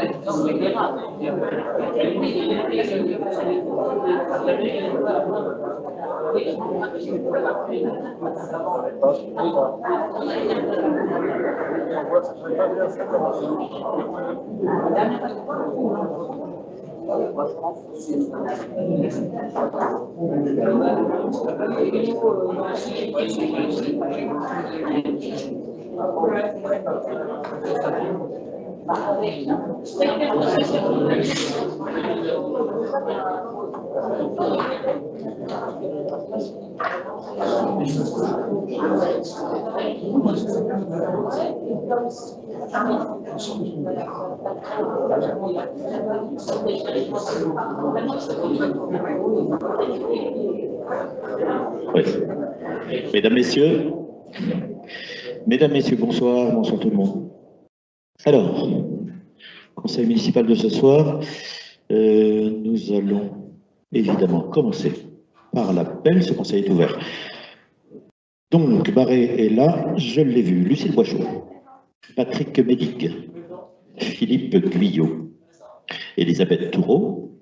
Oui. Mesdames, Messieurs, bonsoir, bonsoir tout le monde. Alors, conseil municipal de ce soir, nous allons évidemment commencer par l'appel, ce conseil est ouvert. Donc, Barré est là, je l'ai vu, Lucille Boichot, Patrick Médic, Philippe Guyot, Elisabeth Toureau,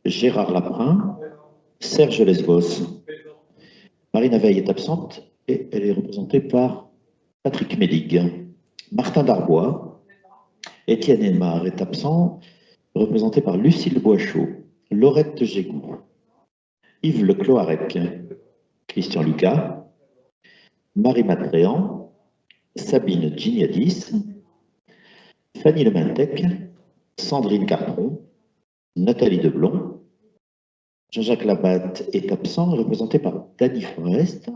Gérard Laprin, Serge Lesbos. Marina Veil est absente et elle est représentée par Patrick Médig. Martin Darbois, Étienne Aymar est absent, représenté par Lucille Boichot, Laurette Gégou, Yves Lecloarec, Christian Lucas, Marie Matréan, Sabine Giniadis, Fanny Lemantec, Sandrine Carpron, Nathalie Deblon, Jean-Jacques Labatte est absent, représenté par Dany Forest,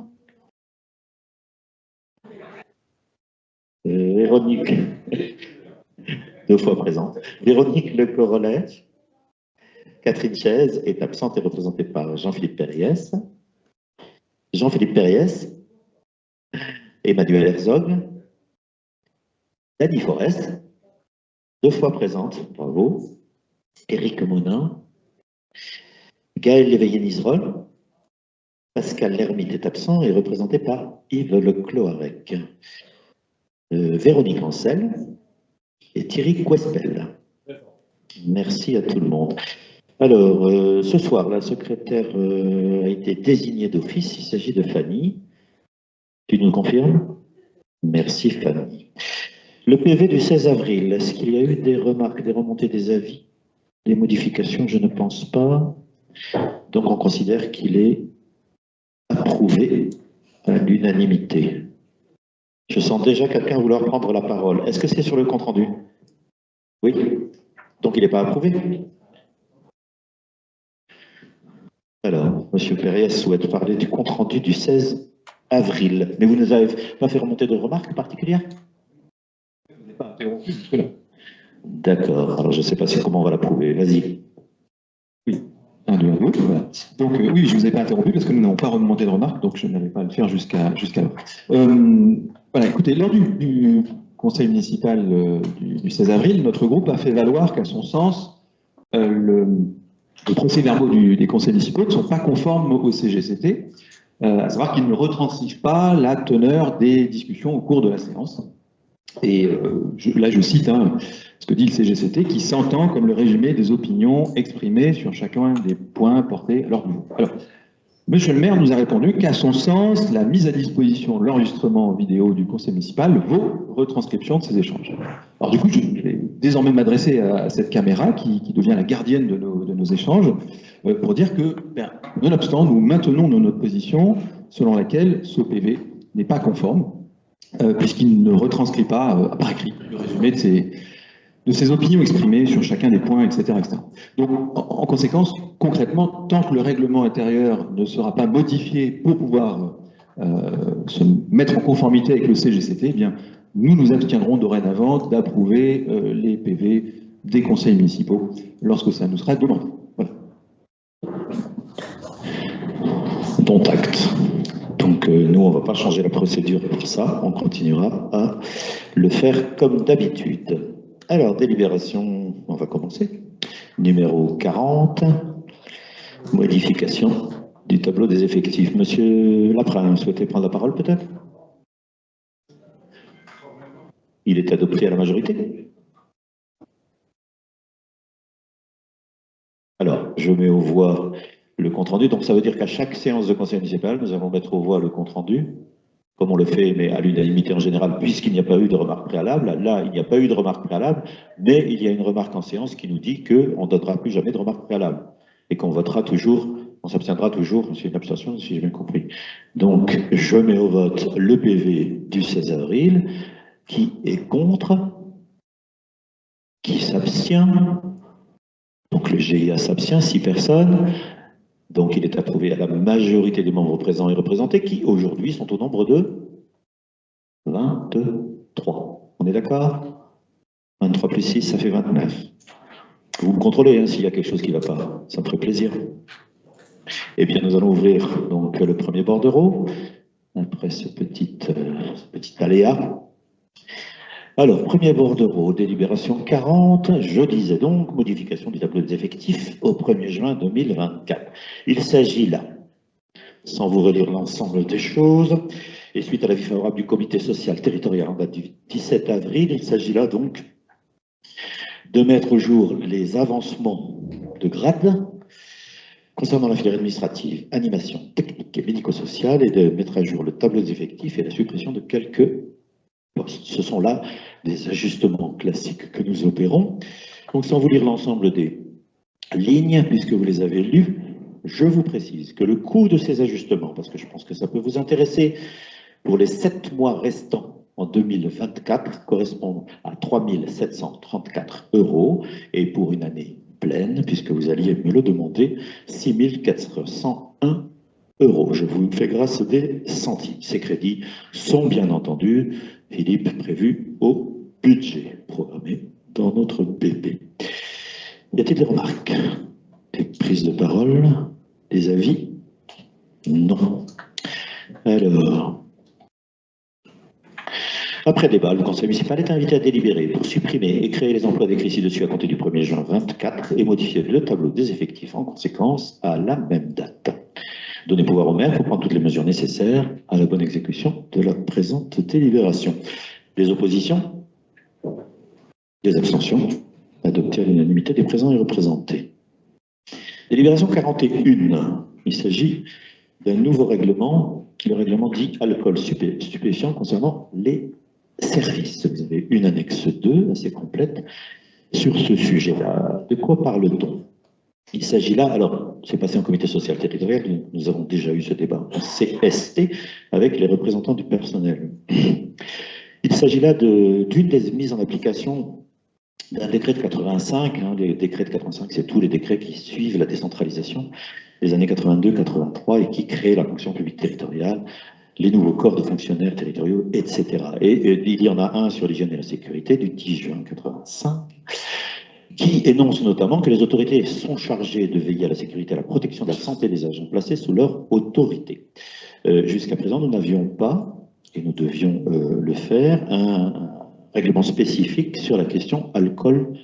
Véronique, deux fois présente, Véronique Le Corolet, Catherine Chaise est absente et représentée par Jean-Philippe Perriès, Jean-Philippe Perriès, Emmanuel Herzog, Dany Forest, deux fois présente, bravo, Éric Monin, Gaël Léveillé-Niserolles, Pascal Lermite est absent et représenté par Yves Lecloarec, Véronique Ancel et Thierry Quespel. Merci à tout le monde. Alors, ce soir, la secrétaire a été désignée d'office. Il s'agit de Fanny. Tu nous confirmes? Merci Fanny. Le PV du 16 avril, est-ce qu'il y a eu des remarques, des remontées, des avis, des modifications? Je ne pense pas. Donc on considère qu'il est approuvé à l'unanimité. Je sens déjà quelqu'un vouloir prendre la parole. Est-ce que c'est sur le compte-rendu? Oui. Donc il n'est pas approuvé? Alors, M. Perriès souhaite parler du compte-rendu du 16 avril. Mais vous ne nous avez pas fait remonter de remarques particulières? Vous n'êtes pas interrompu jusque-là. D'accord. Alors je ne sais pas comment on va l'approuver. Vas-y. Oui. Un, deux, voilà. Donc oui, je ne vous ai pas interrompu parce que nous n'avons pas remonté de remarques, donc je n'avais pas à le faire jusqu'à là. Voilà, écoutez, lors du conseil municipal du 16 avril, notre groupe a fait valoir qu'à son sens, les procès-verbaux des conseils municipaux ne sont pas conformes au CGCT, à savoir qu'ils ne retranscrivent pas la teneur des discussions au cours de la séance. Et là, je cite ce que dit le CGCT, qui s'entend comme le résumé des opinions exprimées sur chacun des points portés à l'ordre du jour. Alors, Monsieur le maire nous a répondu qu'à son sens, la mise à disposition de l'enregistrement vidéo du conseil municipal vaut retranscription de ces échanges. Alors du coup, je vais désormais m'adresser à cette caméra qui devient la gardienne de nos échanges pour dire que, nonobstant, nous maintenons notre position selon laquelle ce PV n'est pas conforme, puisqu'il ne retranscrit pas, par écrit, le résumé de ses opinions exprimées sur chacun des points, etc. etc. Donc, en conséquence, concrètement, tant que le règlement intérieur ne sera pas modifié pour pouvoir se mettre en conformité avec le CGCT, eh bien, nous nous abstiendrons dorénavant d'approuver les PV des conseils municipaux lorsque ça nous sera demandé. Voilà. Dont acte. Donc, nous, on ne va pas changer la procédure pour ça, on continuera à le faire comme d'habitude. Alors, délibération, on va commencer. Numéro 40, modification du tableau des effectifs. Monsieur Laprin, vous souhaitez prendre la parole peut-être? Il est adopté à la majorité? je mets aux voix le compte-rendu. Donc ça veut dire qu'à chaque séance de conseil municipal, nous allons mettre aux voix le compte-rendu, comme on le fait, mais à l'unanimité en général, puisqu'il n'y a pas eu de remarque préalable. Là, il n'y a pas eu de remarque préalable, mais il y a une remarque en séance qui nous dit qu'on ne donnera plus jamais de remarque préalable et qu'on votera toujours, on s'abstiendra toujours, c'est une abstention si j'ai bien compris. Donc, je mets au vote le PV du 16 avril, qui est contre, qui s'abstient. Donc le GIA s'abstient, 6 personnes. Donc il est approuvé à la majorité des membres présents et représentés, qui aujourd'hui sont au nombre de 23. On est d'accord? 23 plus 6, ça fait 29. Vous me contrôlez hein, s'il y a quelque chose qui ne va pas, ça me ferait plaisir. Eh bien, nous allons ouvrir donc le premier bordereau, après ce petit aléa. Alors, premier bordereau, délibération 40, je disais donc, modification du tableau des effectifs au 1er juin 2024. Il s'agit là, sans vous relire l'ensemble des choses, et suite à l'avis favorable du comité social territorial en date du 17 avril, il s'agit là donc de mettre au jour les avancements de grade concernant la filière administrative, animation technique et médico-sociale, et de mettre à jour le tableau des effectifs et la suppression de quelques postes. Ce sont là des ajustements classiques que nous opérons. Donc sans vous lire l'ensemble des lignes, puisque vous les avez lues, je vous précise que le coût de ces ajustements, parce que je pense que ça peut vous intéresser, pour les 7 mois restants en 2024 correspond à 3 734 €, et pour une année pleine, puisque vous alliez me le demander, 6 401 €. Je vous fais grâce des centimes. Ces crédits sont bien entendu, Philippe, prévus au budget programmé dans notre BP. Y a-t-il des remarques, des prises de parole, des avis? Non. Alors, après débat, le conseil municipal est invité à délibérer pour supprimer et créer les emplois décrits ci-dessus à compter du 1er juin 2024 et modifier le tableau des effectifs en conséquence à la même date. Donner pouvoir au maire pour prendre toutes les mesures nécessaires à la bonne exécution de la présente délibération. Des oppositions? Des abstentions? Adopté à l'unanimité des présents et représentés. Délibération 41. Il s'agit d'un nouveau règlement, le règlement dit alcool stupéfiant concernant les services. Vous avez une annexe 2 assez complète sur ce sujet-là. De quoi parle-t-on? Il s'agit là, alors c'est passé en comité social territorial, nous avons déjà eu ce débat en CST avec les représentants du personnel. Il s'agit là d'une des mises en application d'un décret de 85, hein, les décrets de 85, c'est tous les décrets qui suivent la décentralisation des années 82-83 et qui créent la fonction publique territoriale, les nouveaux corps de fonctionnaires territoriaux, etc. Et il y en a un sur l'hygiène et la sécurité du 10 juin 85, qui énonce notamment que les autorités sont chargées de veiller à la sécurité et à la protection de la santé des agents placés sous leur autorité. Jusqu'à présent, nous n'avions pas, et nous devions le faire, un règlement spécifique sur la question alcool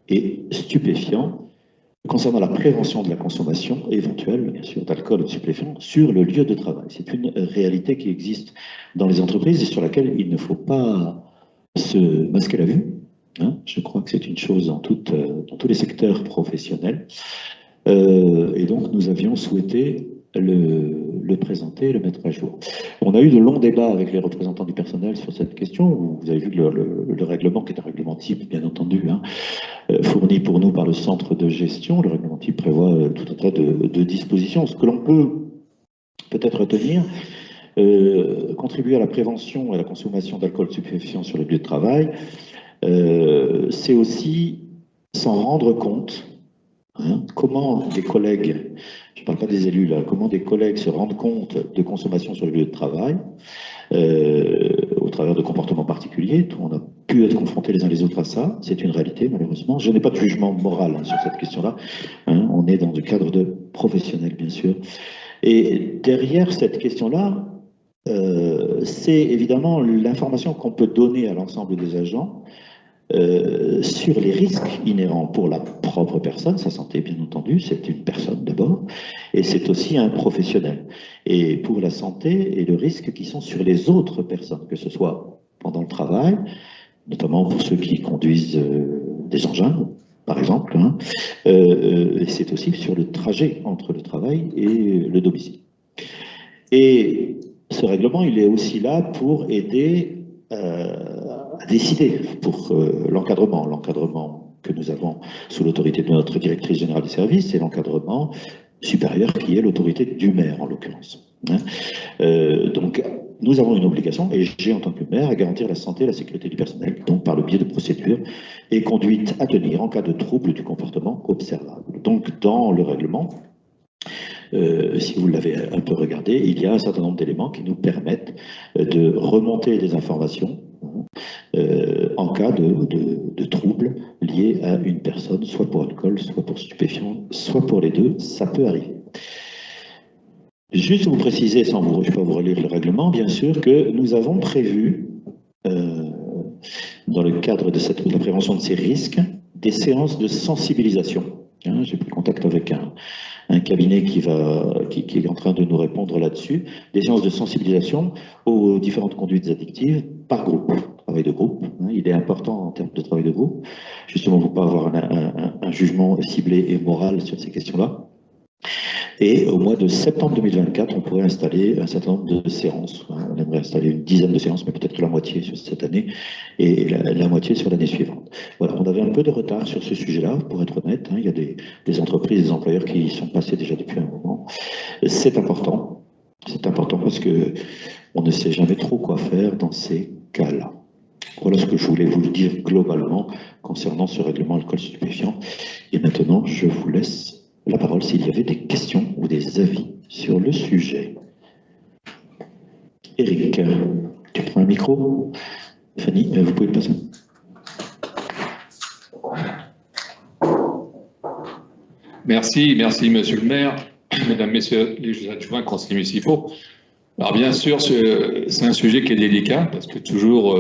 et stupéfiants, concernant la prévention de la consommation éventuelle, bien sûr, d'alcool et de stupéfiants sur le lieu de travail. C'est une réalité qui existe dans les entreprises et sur laquelle il ne faut pas se masquer la vue. Hein, je crois que c'est une chose dans tous les secteurs professionnels. Et donc, nous avions souhaité le présenter et le mettre à jour. On a eu de longs débats avec les représentants du personnel sur cette question. Vous avez vu le règlement, qui est un règlement type, bien entendu, hein, fourni pour nous par le centre de gestion. Le règlement type prévoit tout un tas de dispositions. Ce que l'on peut peut-être retenir, contribuer à la prévention et à la consommation d'alcool stupéfiant sur les lieux de travail, c'est aussi s'en rendre compte. Hein, comment des collègues, je ne parle pas des élus là, comment des collègues se rendent compte de consommation sur le lieu de travail, au travers de comportements particuliers. On a pu être confrontés les uns les autres à ça, c'est une réalité malheureusement. Je n'ai pas de jugement moral hein, sur cette question-là, hein, on est dans le cadre de professionnels bien sûr. Et derrière cette question-là, c'est évidemment l'information qu'on peut donner à l'ensemble des agents sur les risques inhérents pour la propre personne, sa santé bien entendu, c'est une personne d'abord, et c'est aussi un professionnel. Et pour la santé et le risque qui sont sur les autres personnes, que ce soit pendant le travail, notamment pour ceux qui conduisent des engins, par exemple, hein, et c'est aussi sur le trajet entre le travail et le domicile. Et ce règlement, il est aussi là pour aider à décider, pour l'encadrement que nous avons sous l'autorité de notre directrice générale des services, et l'encadrement supérieur qui est l'autorité du maire en l'occurrence. Hein. Donc nous avons une obligation, et j'ai en tant que maire, à garantir la santé et la sécurité du personnel, donc par le biais de procédures et conduites à tenir en cas de trouble du comportement observable. Donc dans le règlement, si vous l'avez un peu regardé, il y a un certain nombre d'éléments qui nous permettent de remonter des informations en cas de troubles liés à une personne, soit pour alcool, soit pour stupéfiants, soit pour les deux, ça peut arriver. Juste vous préciser, je ne vais pas vous relire le règlement, bien sûr, que nous avons prévu, dans le cadre de la prévention de ces risques, des séances de sensibilisation. Hein, j'ai pris contact avec un cabinet qui est en train de nous répondre là-dessus, des séances de sensibilisation aux différentes conduites addictives par groupe, travail de groupe. Hein, il est important en termes de travail de groupe, justement pour ne pas avoir un jugement ciblé et moral sur ces questions-là. Et au mois de septembre 2024, on pourrait installer un certain nombre de séances. On aimerait installer une dizaine de séances, mais peut-être que la moitié sur cette année et la moitié sur l'année suivante. Voilà, on avait un peu de retard sur ce sujet-là, pour être honnête. Hein. Il y a des entreprises, des employeurs qui y sont passés déjà depuis un moment. C'est important. C'est important parce que on ne sait jamais trop quoi faire dans ces cas-là. Voilà ce que je voulais vous dire globalement concernant ce règlement alcool stupéfiant. Et maintenant, je vous laisse la parole s'il y avait des questions ou des avis sur le sujet. Eric, tu prends le micro. Fanny, vous pouvez le passer. Merci, monsieur le maire, mesdames, messieurs les adjoints, conseillers municipaux. Alors bien sûr, c'est un sujet qui est délicat parce que toujours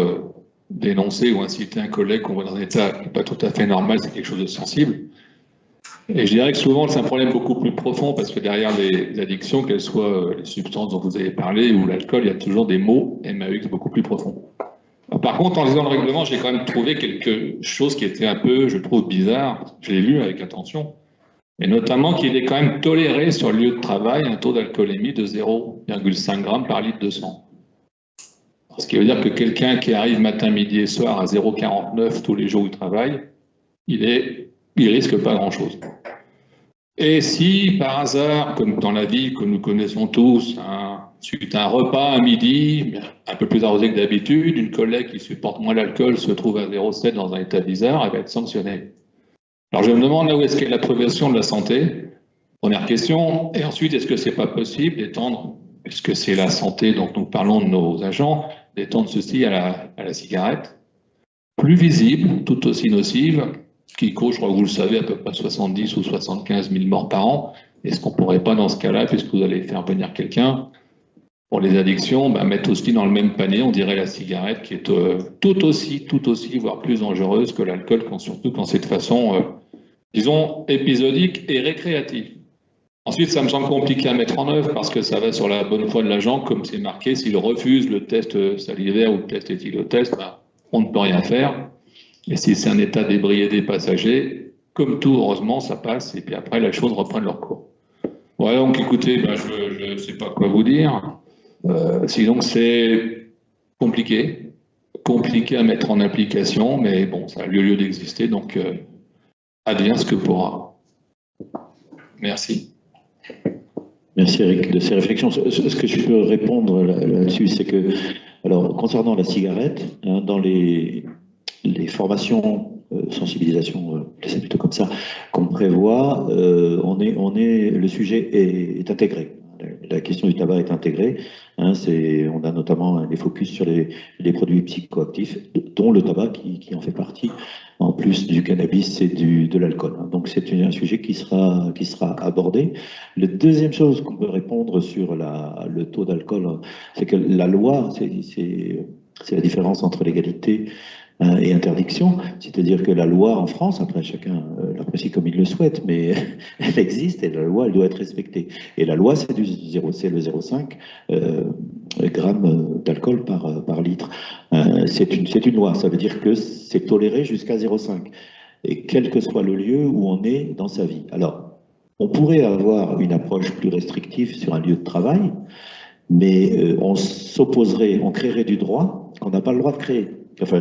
dénoncer ou inciter un collègue qu'on voit dans un état qui n'est pas tout à fait normal, c'est quelque chose de sensible. Et je dirais que souvent, c'est un problème beaucoup plus profond parce que derrière les addictions, qu'elles soient les substances dont vous avez parlé ou l'alcool, il y a toujours des mots MAUX beaucoup plus profonds. Par contre, en lisant le règlement, j'ai quand même trouvé quelque chose qui était un peu, je trouve, bizarre. Je l'ai lu avec attention. Et notamment qu'il est quand même toléré sur le lieu de travail un taux d'alcoolémie de 0,5 g par litre de sang. Ce qui veut dire que quelqu'un qui arrive matin, midi et soir à 0,49 tous les jours où il travaille, il risque pas grand-chose. Et si, par hasard, comme dans la vie que nous connaissons tous, suite à un repas à midi, un peu plus arrosé que d'habitude, une collègue qui supporte moins l'alcool se trouve à 0,7 dans un état bizarre, elle va être sanctionnée. Alors je me demande là où est-ce qu'est la prévention de la santé, première question, et ensuite est-ce que c'est pas possible d'étendre, puisque c'est la santé dont nous parlons de nos agents, d'étendre ceci à la cigarette, plus visible, tout aussi nocive, qui cause, je crois que vous le savez, à peu près 70 ou 75 000 morts par an. Est-ce qu'on ne pourrait pas, dans ce cas-là, puisque vous allez faire venir quelqu'un, pour les addictions, mettre aussi dans le même panier, on dirait la cigarette, qui est tout aussi, voire plus dangereuse que l'alcool, surtout quand c'est de façon, disons, épisodique et récréative. Ensuite, ça me semble compliqué à mettre en œuvre parce que ça va sur la bonne foi de l'agent, comme c'est marqué, s'il refuse le test salivaire ou le test éthylotest, on ne peut rien faire. Et si c'est un état d'ébriété passager, comme tout, heureusement, ça passe, et puis après, les choses reprennent leur cours. Voilà, donc écoutez, je ne sais pas quoi vous dire. Sinon, c'est compliqué à mettre en application, mais bon, ça a lieu d'exister, donc advient ce que pourra. Merci. Merci Eric de ces réflexions. Ce que je peux répondre là-dessus, c'est que, alors, concernant la cigarette, hein, dans les formations, sensibilisation, c'est plutôt comme ça, qu'on prévoit, le sujet est intégré. La question du tabac est intégrée. Hein, on a notamment des focus sur les produits psychoactifs, dont le tabac qui en fait partie, en plus du cannabis et de l'alcool. Hein. Donc c'est un sujet qui sera abordé. La deuxième chose qu'on peut répondre sur le taux d'alcool, c'est que la loi, c'est la différence entre l'égalité et interdiction, c'est-à-dire que la loi en France, après chacun l'apprécie comme il le souhaite, mais elle existe et la loi, elle doit être respectée. Et la loi, c'est le 0,5 grammes d'alcool par litre. C'est une loi, ça veut dire que c'est toléré jusqu'à 0,5. et quel que soit le lieu où on est dans sa vie. Alors, on pourrait avoir une approche plus restrictive sur un lieu de travail, mais on s'opposerait, on créerait du droit qu'on n'a pas le droit de créer. Enfin,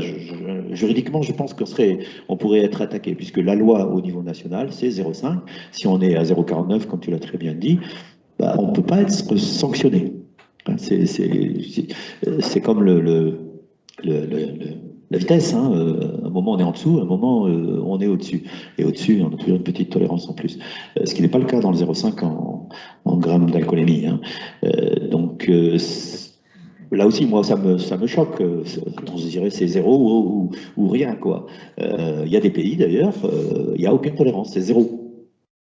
juridiquement, je pense on pourrait être attaqué, puisque la loi au niveau national, c'est 0,5. Si on est à 0,49, comme tu l'as très bien dit, bah, on ne peut pas être sanctionné. C'est comme la vitesse, hein. Un moment on est en dessous, un moment on est au-dessus. Et au-dessus, on a toujours une petite tolérance en plus. Ce qui n'est pas le cas dans le 0,5 en grammes d'alcoolémie, hein. Donc là aussi, moi, ça me choque. On se dirait c'est zéro ou rien, quoi. Il y a des pays d'ailleurs, il n'y a aucune tolérance, c'est zéro.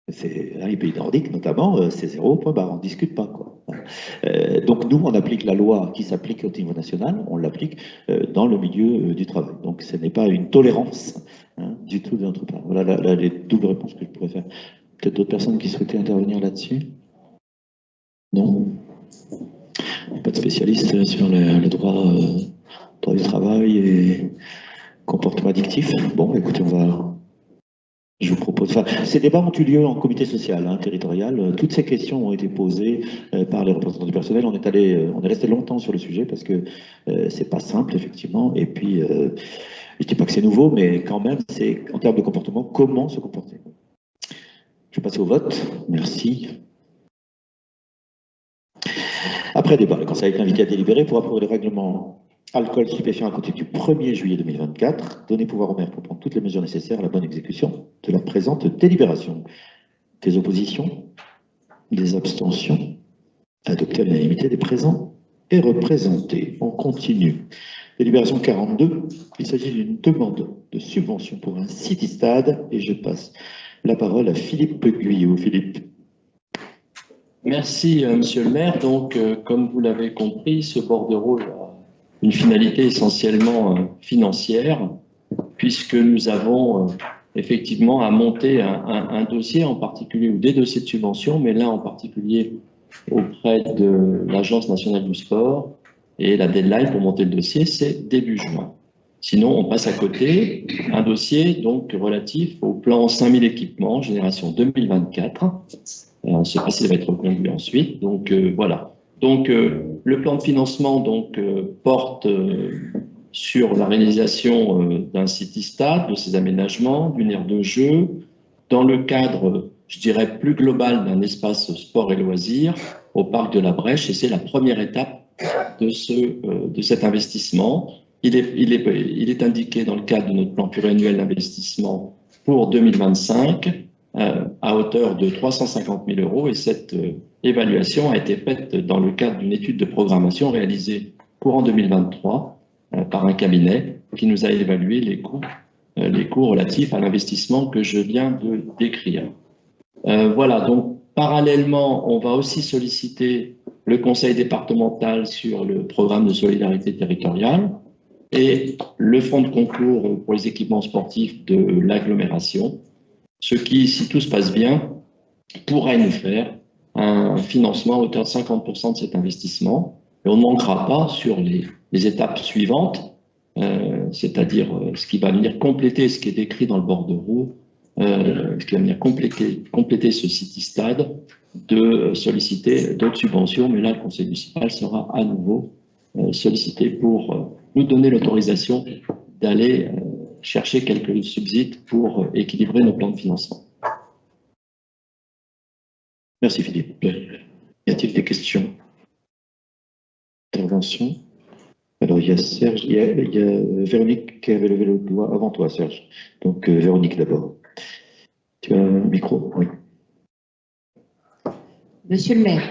Les pays nordiques notamment, c'est zéro, point barre, on ne discute pas, quoi. Donc nous, on applique la loi qui s'applique au niveau national, on l'applique dans le milieu du travail. Donc ce n'est pas une tolérance, hein, du tout de notre part. Voilà les doubles réponses que je pourrais faire. Peut-être d'autres personnes qui souhaitaient intervenir là-dessus? Non? Pas de spécialiste sur le droit du travail et comportement addictif. Bon, écoutez, je vous propose. Enfin, ces débats ont eu lieu en comité social, hein, territorial. Toutes ces questions ont été posées par les représentants du personnel. On est resté longtemps sur le sujet parce que c'est pas simple, effectivement. Et puis, je dis pas que c'est nouveau, mais quand même, c'est en termes de comportement, comment se comporter. Je vais passer au vote. Merci. Après débat, le Conseil est invité à délibérer pour approuver le règlement alcool stupéfiant à compter du 1er juillet 2024, donner pouvoir au maire pour prendre toutes les mesures nécessaires à la bonne exécution de la présente délibération. Des oppositions, des abstentions, adopté à l'unanimité des présents et représentés. On continue. Délibération 42, il s'agit d'une demande de subvention pour un city-stade et je passe la parole à Philippe Guyot. Philippe. Merci, monsieur le maire. Donc, comme vous l'avez compris, ce bordereau a une finalité essentiellement financière, puisque nous avons effectivement à monter un dossier en particulier, ou des dossiers de subvention, mais là en particulier auprès de l'Agence nationale du sport, et la deadline pour monter le dossier, c'est début juin. Sinon, on passe à côté un dossier donc relatif au plan 5000 équipements, génération 2024. On ne sait pas s'il va être reconduit ensuite. Donc voilà. Donc le plan de financement donc porte sur la réalisation d'un city-stade, de ses aménagements, d'une aire de jeu, dans le cadre, je dirais, plus global d'un espace sport et loisirs au parc de la Brèche. Et c'est la première étape de cet investissement. Il est indiqué dans le cadre de notre plan pluriannuel d'investissement pour 2025 à hauteur de 350 000 €. Et cette évaluation a été faite dans le cadre d'une étude de programmation réalisée courant 2023 par un cabinet qui nous a évalué les coûts relatifs à l'investissement que je viens de décrire. Voilà, donc parallèlement, on va aussi solliciter le conseil départemental sur le programme de solidarité territoriale et le fonds de concours pour les équipements sportifs de l'agglomération, ce qui, si tout se passe bien, pourrait nous faire un financement à hauteur de 50% de cet investissement. Et on ne manquera pas sur les étapes suivantes, c'est-à-dire ce qui va venir compléter ce qui est décrit dans le bordereau, ce qui va venir compléter ce city-stade, de solliciter d'autres subventions, mais là, le conseil municipal sera à nouveau sollicité pour nous donner l'autorisation d'aller chercher quelques subsides pour équilibrer nos plans de financement. Merci Philippe. Y a-t-il des questions? Intervention? Alors il y a Serge, il y a Véronique qui avait levé le doigt avant toi, Serge. Donc Véronique d'abord. Tu as un micro? Oui. Monsieur le maire,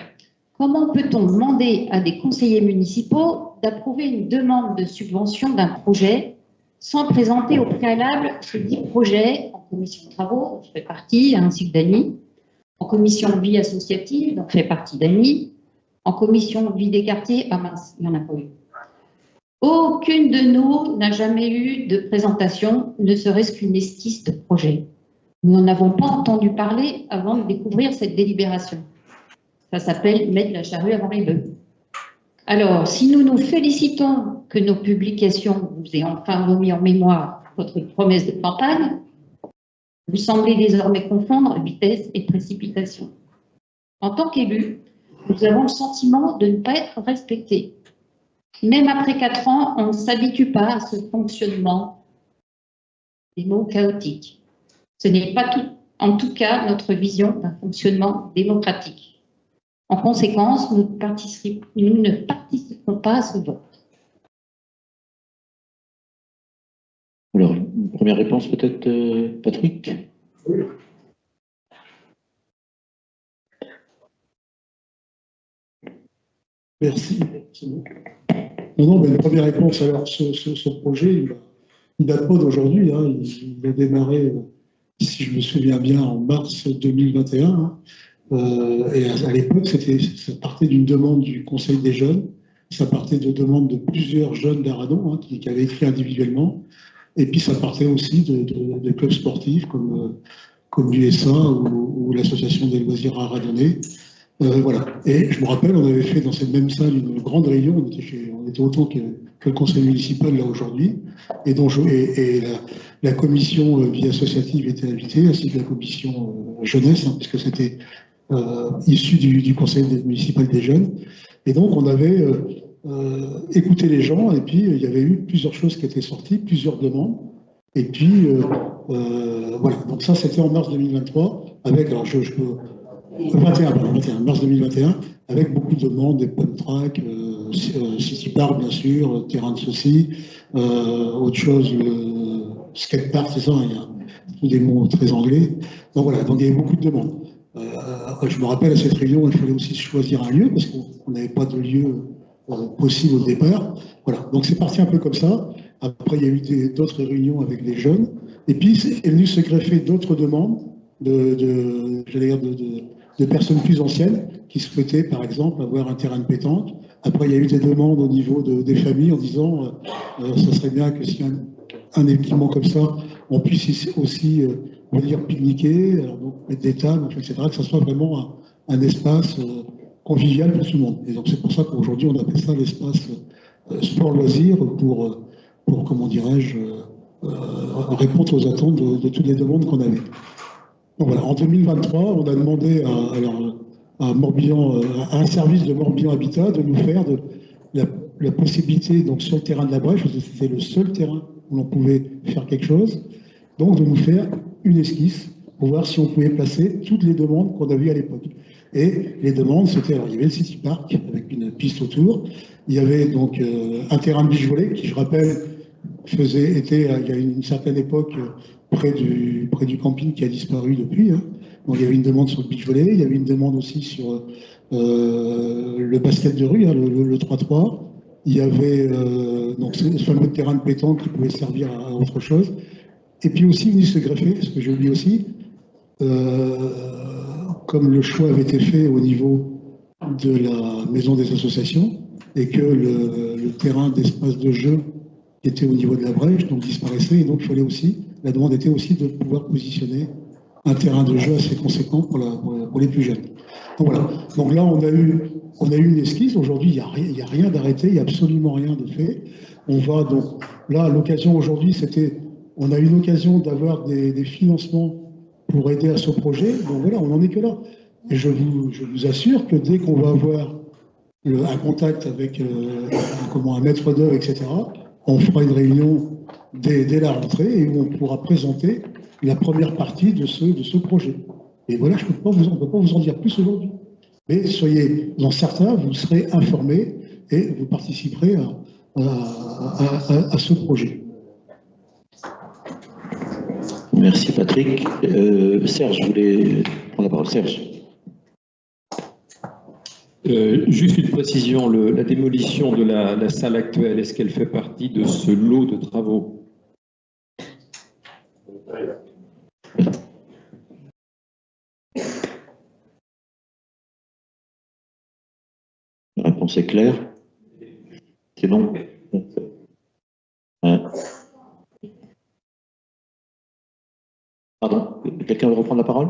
comment peut-on demander à des conseillers municipaux d'approuver une demande de subvention d'un projet sans présenter au préalable ce dit projet en commission de travaux, je fais partie, ainsi que d'Annie, en commission vie associative, dont fait partie d'Annie, en commission vie des quartiers, ah mince, il n'y en a pas eu. Aucune de nous n'a jamais eu de présentation, ne serait-ce qu'une esquisse de projet. Nous n'en avons pas entendu parler avant de découvrir cette délibération. Ça s'appelle mettre la charrue avant les bœufs. Alors, si nous nous félicitons que nos publications vous aient enfin remis en mémoire votre promesse de campagne, Vous semblez désormais confondre vitesse et précipitation. En tant qu'élus, nous avons le sentiment de ne pas être respectés. Même après 4 ans, on ne s'habitue pas à ce fonctionnement, des mots chaotiques. Ce n'est pas tout, en tout cas notre vision d'un fonctionnement démocratique. En conséquence, nous ne participerons pas à ce vote. Alors, une première réponse peut-être, Patrick? Oui. Merci. Non, mais une première réponse. Alors, ce projet, il date pas d'aujourd'hui. Hein. Il a démarré, si je me souviens bien, en mars 2021. Hein. Et à l'époque, ça partait d'une demande du Conseil des jeunes. Ça partait de demandes de plusieurs jeunes d'Aradon, hein, qui avaient écrit individuellement. Et puis, ça partait aussi de clubs sportifs comme l'USA ou l'association des loisirs aradonnais. Voilà. Et je me rappelle, on avait fait dans cette même salle une grande réunion. On était autant que le conseil municipal là aujourd'hui. Et, la commission vie associative était invitée, ainsi que la commission jeunesse, hein, puisque c'était issu du conseil municipal des jeunes. Et donc, on avait écouté les gens, et puis il y avait eu plusieurs choses qui étaient sorties, plusieurs demandes. Et puis, voilà. Donc ça, c'était en mars 2023, avec, alors 21, mars 2021, avec beaucoup de demandes, des pump tracks, city park, bien sûr, terrain de saucis, autre chose, skatepark, c'est ça, il y a tous des mots très anglais. Donc voilà, donc il y avait beaucoup de demandes. Je me rappelle à cette réunion, il fallait aussi choisir un lieu, parce qu'on n'avait pas de lieu possible au départ. Voilà, donc c'est parti un peu comme ça. Après, il y a eu d'autres réunions avec les jeunes. Et puis, est venu se greffer d'autres demandes de personnes plus anciennes qui souhaitaient, par exemple, avoir un terrain de pétanque. Après, il y a eu des demandes au niveau des familles en disant ça serait bien que si un équipement comme ça, on puisse aussi venir pique-niquer, donc mettre des tables, etc., que ça soit vraiment un espace convivial pour tout le monde. Et donc, c'est pour ça qu'aujourd'hui, on appelle ça l'espace sport-loisir pour comment dirais-je, répondre aux attentes de toutes les demandes qu'on avait. Donc voilà, en 2023, on a demandé à Morbihan, à un service de Morbihan Habitat de nous faire la possibilité, donc sur le terrain de la Brèche, parce que c'était le seul terrain où l'on pouvait faire quelque chose, donc de nous faire une esquisse pour voir si on pouvait placer toutes les demandes qu'on avait à l'époque. Et les demandes, c'était, alors il y avait le City Park avec une piste autour, il y avait donc un terrain de beach volley qui, je rappelle, était il y a une certaine époque près du camping qui a disparu depuis. Hein. Donc il y avait une demande sur le beach volley, il y avait une demande aussi sur le basket de rue, hein, le 3-3. Il y avait donc ce fameux terrain de pétanque qui pouvait servir à autre chose. Et puis aussi, venu se greffer, ce que j'ai oublié aussi, comme le choix avait été fait au niveau de la maison des associations et que le terrain d'espace de jeu qui était au niveau de la Brèche, donc disparaissait, et donc il fallait aussi, la demande était aussi de pouvoir positionner un terrain de jeu assez conséquent pour les plus jeunes. Donc voilà, donc là on a eu une esquisse, aujourd'hui il n'y a rien d'arrêté, il n'y a absolument rien de fait. On va donc, là l'occasion aujourd'hui on a eu l'occasion d'avoir des financements pour aider à ce projet, donc voilà, on n'en est que là. Et je vous assure que dès qu'on va avoir un contact avec un maître d'œuvre, etc., on fera une réunion dès la rentrée et où on pourra présenter la première partie de ce projet. Et voilà, on ne peut pas vous en dire plus aujourd'hui. Mais soyez-en certains, vous serez informés et vous participerez à ce projet. Merci Patrick. Serge, je voulais prendre la parole. Serge. Juste une précision, la démolition de la salle actuelle, est-ce qu'elle fait partie de ce lot de travaux? La réponse est claire. C'est bon. Pardon, quelqu'un veut reprendre la parole?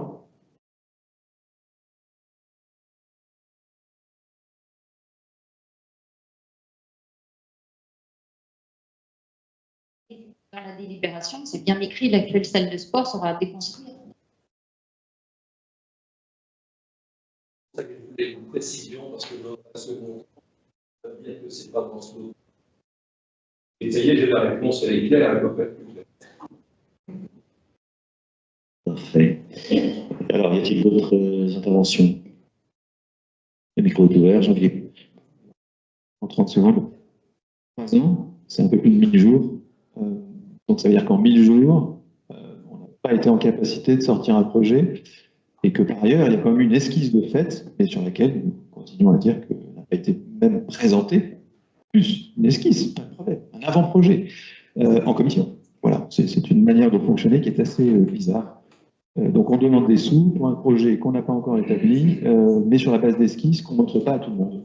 à la délibération, c'est bien écrit, l'actuelle salle de sport sera déconstruite. C'est ça que je voulais une précision, parce que dans la seconde, ça veut dire que c'est pas dans ce lot. Et ça y est, j'ai la réponse, elle est claire, elle doit pas être plus claire. Parfait. Alors, y a-t-il d'autres interventions? Le micro est ouvert, Jean-Philippe. En 30 secondes. 3 ans, c'est un peu plus de 1000 jours. Donc ça veut dire qu'en 1000 jours, on n'a pas été en capacité de sortir un projet et que par ailleurs, il y a quand même une esquisse de fait, mais sur laquelle nous continuons à dire qu'elle n'a pas été même présentée, plus une esquisse, pas de problème, un avant-projet en commission. Voilà, c'est une manière de fonctionner qui est assez bizarre. Donc on demande des sous pour un projet qu'on n'a pas encore établi, mais sur la base d'esquisses qu'on ne montre pas à tout le monde.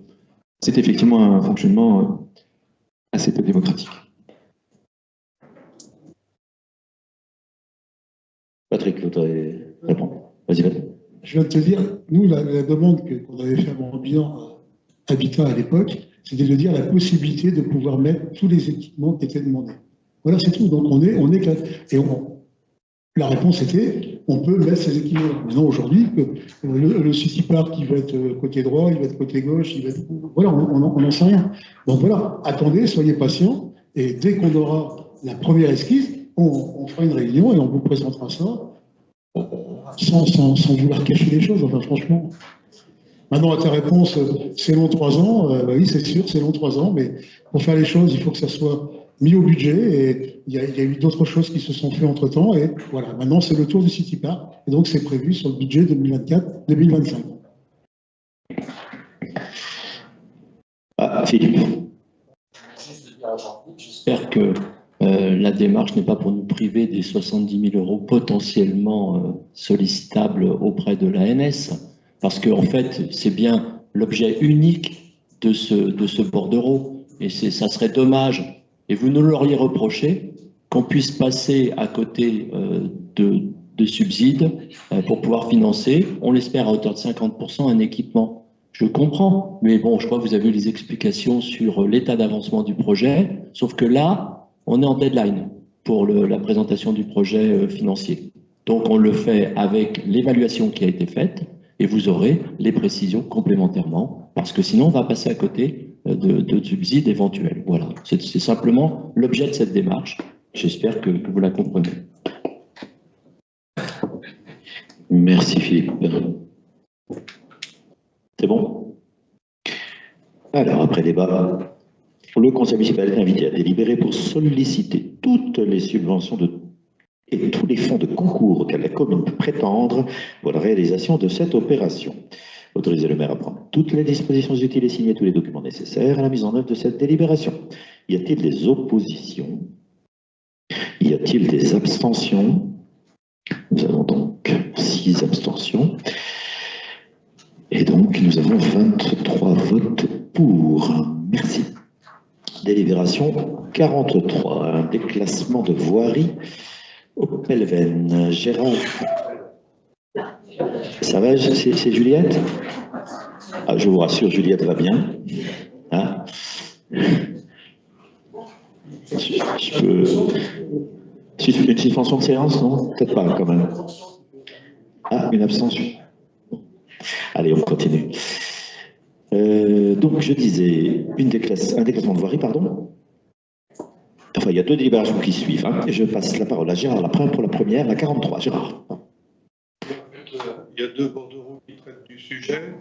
C'est effectivement un fonctionnement assez peu démocratique. Patrick, vous voudrez répondre? Vas-y, Patrick. Je viens de te dire, nous, la demande qu'on avait fait à Morbihan Habitat à l'époque, c'était de dire la possibilité de pouvoir mettre tous les équipements qui étaient demandés. Voilà, c'est tout. Donc on est clair. Et la réponse était, on peut mettre ces équipements. Maintenant, aujourd'hui, le City Park, il va être côté droit, il va être côté gauche, il va être... Voilà, on n'en sait rien. Donc voilà, attendez, soyez patients, et dès qu'on aura la première esquisse, on fera une réunion et on vous présentera ça, sans vouloir cacher les choses, enfin franchement. Maintenant, à ta réponse, c'est long 3 ans, bah oui, c'est sûr, c'est long 3 ans, mais pour faire les choses, il faut que ça soit mis au budget, et il y a eu d'autres choses qui se sont faites entre-temps, et voilà, maintenant c'est le tour du City Park, et donc c'est prévu sur le budget 2024-2025. Ah, Philippe. J'espère que la démarche n'est pas pour nous priver des 70 000 euros potentiellement sollicitables auprès de l'ANS, parce qu'en fait, c'est bien l'objet unique de ce bordereau, et ça serait dommage, et vous nous l'auriez reproché, qu'on puisse passer à côté de subsides pour pouvoir financer, on l'espère à hauteur de 50%, un équipement. Je comprends, mais bon, je crois que vous avez eu les explications sur l'état d'avancement du projet, sauf que là, on est en deadline pour la présentation du projet financier. Donc, on le fait avec l'évaluation qui a été faite, et vous aurez les précisions complémentairement, parce que sinon, on va passer à côté de subsides éventuels. Voilà, c'est simplement l'objet de cette démarche. J'espère que vous la comprenez. Merci, Philippe. C'est bon? Alors, après débat, le conseil municipal est invité à délibérer pour solliciter toutes les subventions et tous les fonds de concours auxquels la commune peut prétendre pour la réalisation de cette opération. Autoriser le maire à prendre toutes les dispositions utiles et signer tous les documents nécessaires à la mise en œuvre de cette délibération. Y a-t-il des oppositions? Y a-t-il des abstentions? Nous avons donc 6 abstentions. Et donc, nous avons 23 votes pour. Merci. Délibération 43, un déclassement de voirie au Pelven. Gérard, ça va, c'est Juliette? Ah, je vous rassure, Juliette va bien. Hein? Je peux... Une suspension de séance, non? Peut-être pas, quand même. Ah, une abstention. Allez, on continue. Donc, je disais, un déclassement de voirie, pardon. Enfin, il y a 2 délibérations qui suivent. Hein. Je passe la parole à Gérard pour la première, la 43. Gérard. Il y a 2 bordereaux qui traitent du sujet.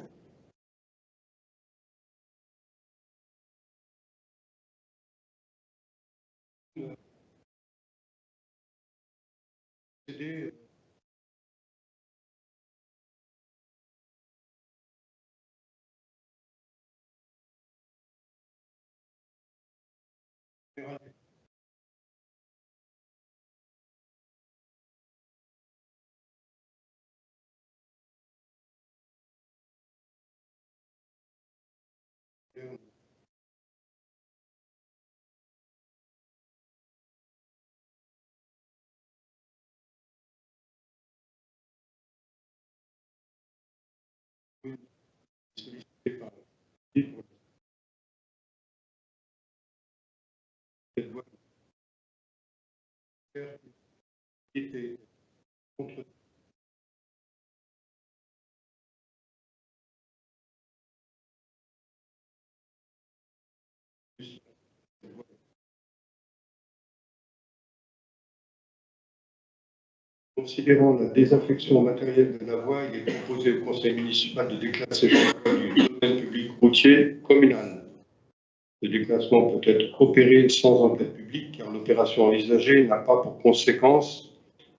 qui était contre. Considérant la désaffection matérielle de la voie, il est proposé au conseil municipal de déclasser la voie du domaine public routier communal. Le déclassement peut être opéré sans enquête publique car l'opération envisagée n'a pas pour conséquence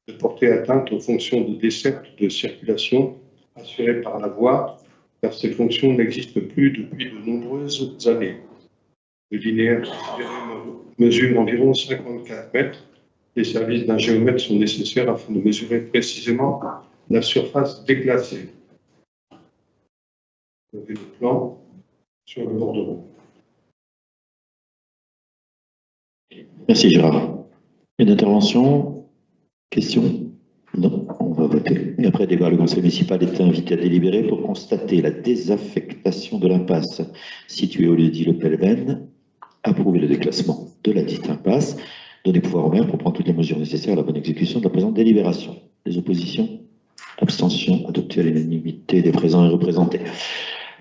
de porter atteinte aux fonctions de desserte de circulation assurées par la voie, car ces fonctions n'existent plus depuis de nombreuses années. Le linéaire considéré mesure environ 54 mètres. Les services d'un géomètre sont nécessaires afin de mesurer précisément la surface déclassée. Vous avez le plan sur le bordereau. Merci Gérard. Une intervention? Question? Non, on va voter. Et après débat, le conseil municipal est invité à délibérer pour constater la désaffectation de l'impasse située au lieu dit Le Pelven, approuver le déclassement de la dite impasse, donner pouvoir au maire pour prendre toutes les mesures nécessaires à la bonne exécution de la présente délibération. Les oppositions? Abstention? Adopté à l'unanimité des présents et représentés.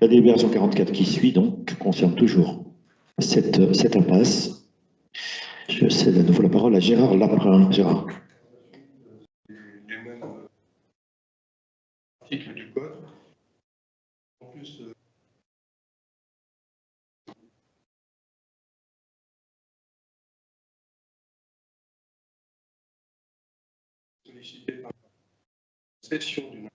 La délibération 44 qui suit donc concerne toujours cette impasse. Je cède à nouveau la parole à Gérard Laprin. Gérard. Les mêmes articles du code. En plus, sollicité par la cession d'une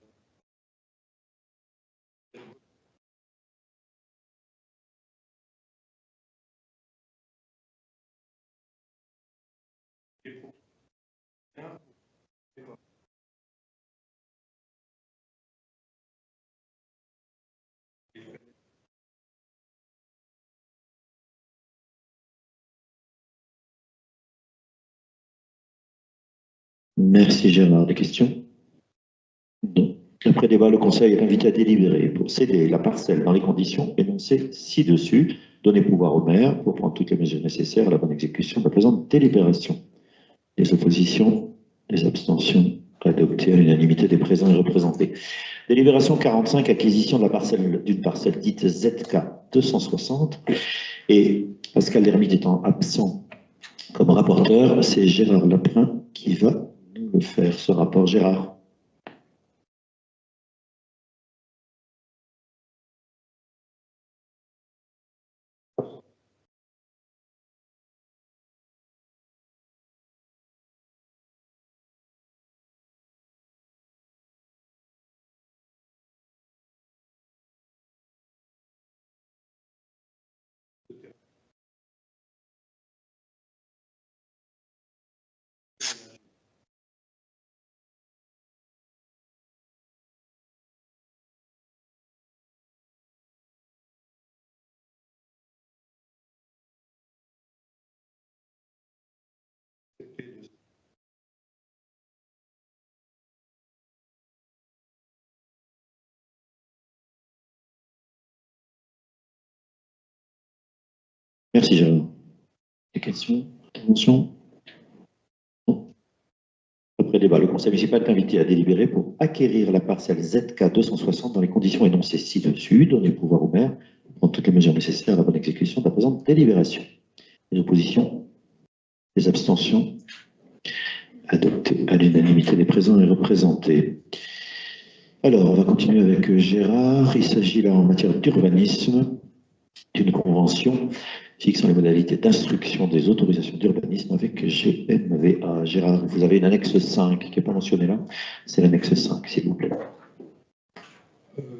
Merci Gérard. Des questions? Non. Après débat, le conseil est invité à délibérer pour céder la parcelle dans les conditions énoncées ci-dessus, donner pouvoir au maire pour prendre toutes les mesures nécessaires à la bonne exécution de la présente délibération. Les oppositions, les abstentions, adoptées à l'unanimité des présents et représentés. Délibération 45, acquisition de la parcelle d'une parcelle dite ZK 260. Et Pascal Lermite étant absent comme rapporteur, c'est Gérard Laprin qui va nous le faire, ce rapport. Gérard. Merci Gérard. Des questions? Interventions? Non. Après débat, le conseil municipal est invité à délibérer pour acquérir la parcelle ZK 260 dans les conditions énoncées ci-dessus, donner pouvoir au maire pour prendre toutes les mesures nécessaires à la bonne exécution de la présente délibération. Les oppositions? Les abstentions? Adopté à l'unanimité des présents et représentés. Alors, on va continuer avec Gérard. Il s'agit là en matière d'urbanisme d'une convention fixant les modalités d'instruction des autorisations d'urbanisme avec GMVA. Gérard, vous avez une annexe 5 qui n'est pas mentionnée là. C'est l'annexe 5, s'il vous plaît.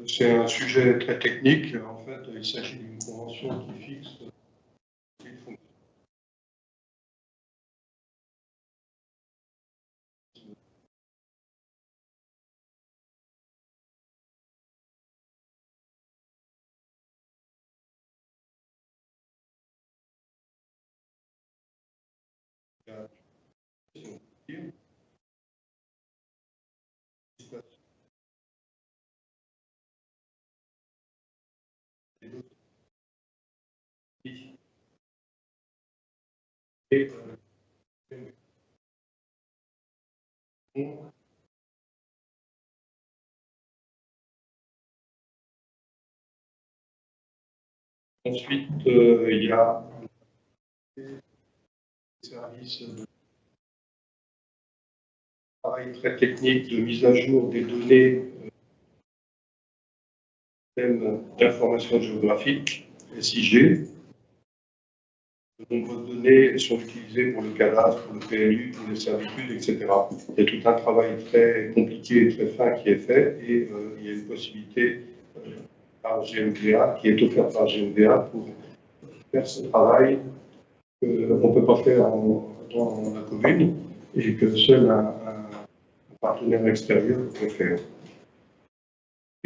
C'est un sujet très technique. En fait, il s'agit d'une convention qui fixe et Ensuite, il y a des services de travail très technique de mise à jour des données d'information géographique, SIG. De nombreuses données sont utilisées pour le cadastre, pour le PLU, pour les servitudes, etc. Il y a tout un travail très compliqué et très fin qui est fait et il y a une possibilité par GMVA, qui est offerte par GMVA pour faire ce travail qu'on ne peut pas faire dans la commune et que seul un partenaire extérieur peut faire.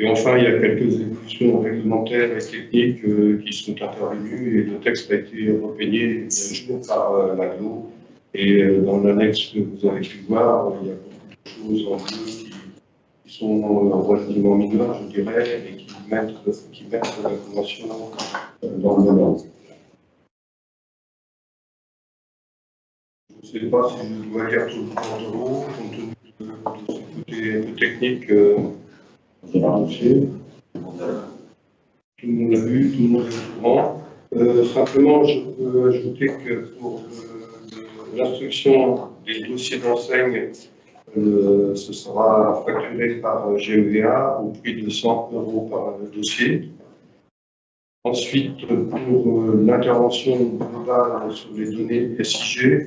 Et enfin, il y a quelques évolutions réglementaires et techniques qui sont intervenues et le texte a été repeigné et mis à jour par l'AGLO. Et dans l'annexe que vous avez pu voir, il y a beaucoup de choses en bleu qui sont relativement mineures, je dirais, et qui mettent la convention dans le moment. Je ne sais pas si je dois lire tout le bordereau, compte tenu de ce côté un peu technique. Tout le monde l'a vu, tout le monde est au courant. Simplement, je peux ajouter que pour l'instruction des dossiers d'enseigne, ce sera facturé par GMVA au prix de 100 € par dossier. Ensuite, pour l'intervention globale sur les données SIG,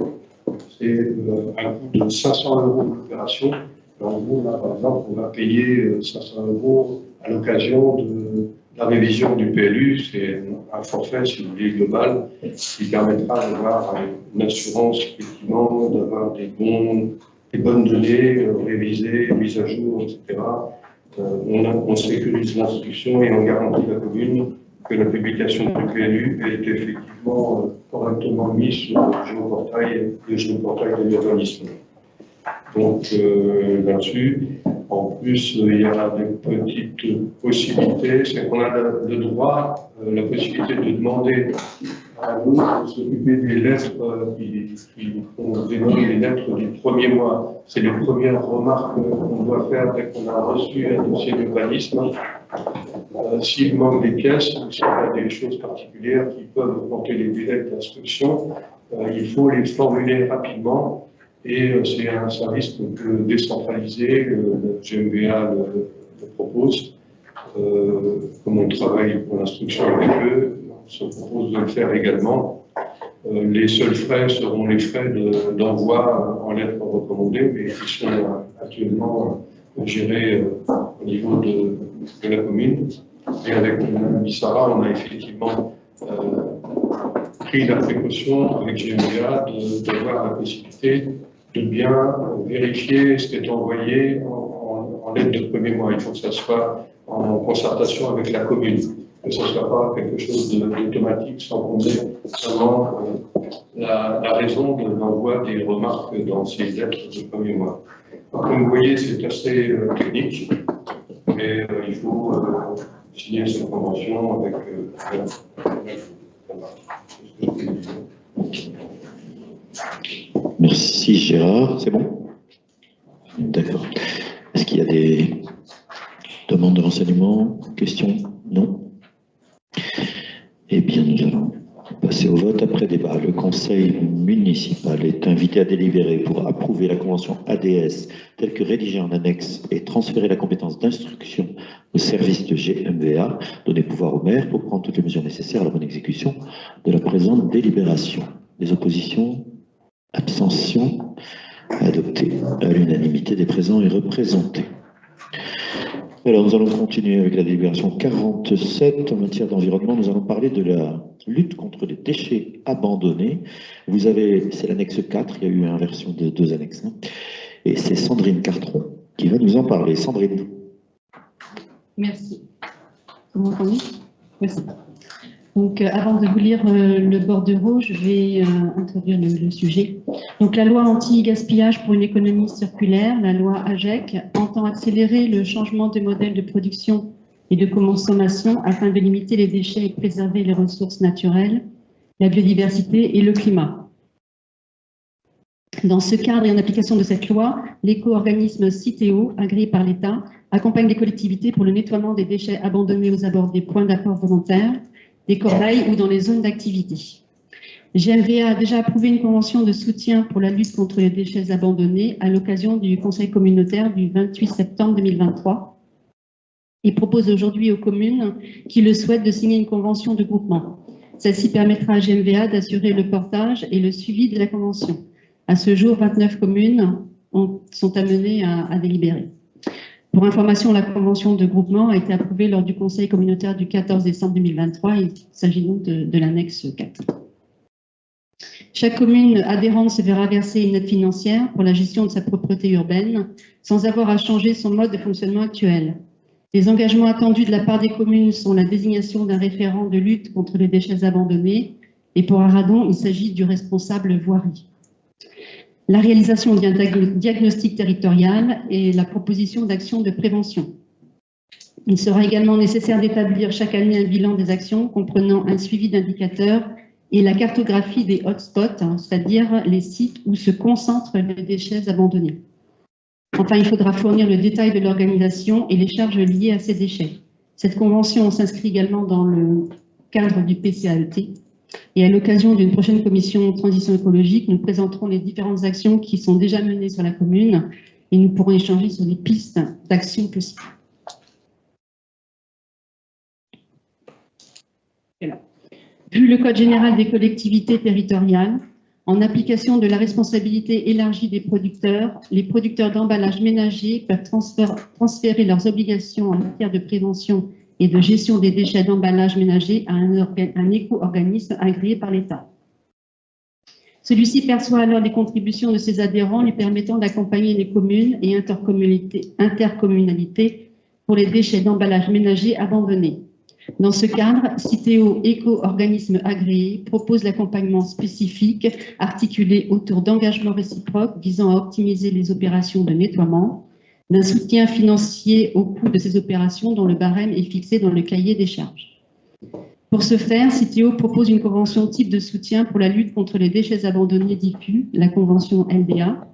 c'est un coût de 500 € de l'opération. En gros, là, par exemple, on va payer 500 € à l'occasion de la révision du PLU. C'est un forfait, si vous voulez, global, qui permettra d'avoir une assurance, effectivement, d'avoir des bonnes données révisées, mises à jour, etc. On sécurise l'instruction et on garantit la commune que la publication du PLU est effectivement correctement mise sur le géoportail de l'urbanisme. Donc là-dessus, en plus, il y a des petites possibilités, c'est qu'on a le droit, la possibilité de demander à nous de s'occuper des lettres qui ont dénommé les lettres du premier mois. C'est les premières remarques qu'on doit faire dès qu'on a reçu un dossier d'urbanisme. S'il manque des pièces, ou s'il y a des choses particulières qui peuvent augmenter les délais d'instruction, il faut les formuler rapidement. Et c'est un service décentralisé, le GMVA le propose. Comme on travaille pour l'instruction avec eux, on se propose de le faire également. Les seuls frais seront les frais d'envoi en lettres recommandées, mais qui sont actuellement gérés au niveau de la commune. Et avec l'ISARA, on a effectivement pris la précaution avec GMVA d'avoir la possibilité de bien vérifier ce qui est envoyé en lettre de premier mois. Il faut que ça soit en concertation avec la commune, que ce ne soit pas quelque chose d'automatique sans qu'on ait vraiment la raison de l'envoi des remarques dans ces lettres de premier mois. Donc, comme vous voyez, c'est assez technique, mais il faut signer cette convention avec Merci Gérard, c'est bon? D'accord. Est-ce qu'il y a des demandes de renseignements, questions? Non? Eh bien, nous allons passer au vote après débat. Le conseil municipal est invité à délibérer pour approuver la convention ADS telle que rédigée en annexe et transférer la compétence d'instruction au service de GMVA, donner pouvoir au maire pour prendre toutes les mesures nécessaires à la bonne exécution de la présente délibération. Les oppositions? Abstention? Adopté à l'unanimité des présents et représentés. Alors, nous allons continuer avec la délibération 47. En matière d'environnement, nous allons parler de la lutte contre les déchets abandonnés. Vous avez, c'est l'annexe 4, il y a eu une inversion de 2 annexes. Et c'est Sandrine Cartron qui va nous en parler. Sandrine. Merci. Vous m'entendez? Merci. Donc, avant de vous lire le bordereau, je vais introduire le sujet. Donc, la loi anti-gaspillage pour une économie circulaire, la loi AGEC, entend accélérer le changement de modèle de production et de consommation afin de limiter les déchets et préserver les ressources naturelles, la biodiversité et le climat. Dans ce cadre et en application de cette loi, l'éco-organisme Citeo, agréé par l'État, accompagne les collectivités pour le nettoiement des déchets abandonnés aux abords des points d'apport volontaires, des corbeilles ou dans les zones d'activité. GMVA a déjà approuvé une convention de soutien pour la lutte contre les déchets abandonnés à l'occasion du Conseil communautaire du 28 septembre 2023 et propose aujourd'hui aux communes qui le souhaitent de signer une convention de groupement. Celle-ci permettra à GMVA d'assurer le portage et le suivi de la convention. À ce jour, 29 communes sont amenées à délibérer. Pour information, la convention de groupement a été approuvée lors du Conseil communautaire du 14 décembre 2023. Il s'agit donc de l'annexe 4. Chaque commune adhérente se verra verser une aide financière pour la gestion de sa propreté urbaine sans avoir à changer son mode de fonctionnement actuel. Les engagements attendus de la part des communes sont la désignation d'un référent de lutte contre les déchets abandonnés et pour Arradon, il s'agit du responsable voirie. La réalisation d'un diagnostic territorial et la proposition d'actions de prévention. Il sera également nécessaire d'établir chaque année un bilan des actions comprenant un suivi d'indicateurs et la cartographie des hotspots, c'est-à-dire les sites où se concentrent les déchets abandonnés. Enfin, il faudra fournir le détail de l'organisation et les charges liées à ces déchets. Cette convention s'inscrit également dans le cadre du PCAET. Et à l'occasion d'une prochaine commission transition écologique, nous présenterons les différentes actions qui sont déjà menées sur la commune et nous pourrons échanger sur les pistes d'action possibles. Vu le Code général des collectivités territoriales, en application de la responsabilité élargie des producteurs, les producteurs d'emballages ménagers peuvent transférer leurs obligations en matière de prévention et de gestion des déchets d'emballage ménager à un éco-organisme agréé par l'État. Celui-ci perçoit alors les contributions de ses adhérents lui permettant d'accompagner les communes et intercommunalités pour les déchets d'emballage ménager abandonnés. Dans ce cadre, Citeo, éco-organisme agréé, propose l'accompagnement spécifique articulé autour d'engagements réciproques visant à optimiser les opérations de nettoiement, d'un soutien financier au coût de ces opérations dont le barème est fixé dans le cahier des charges. Pour ce faire, Citeo propose une convention type de soutien pour la lutte contre les déchets abandonnés diffus, la convention LDA,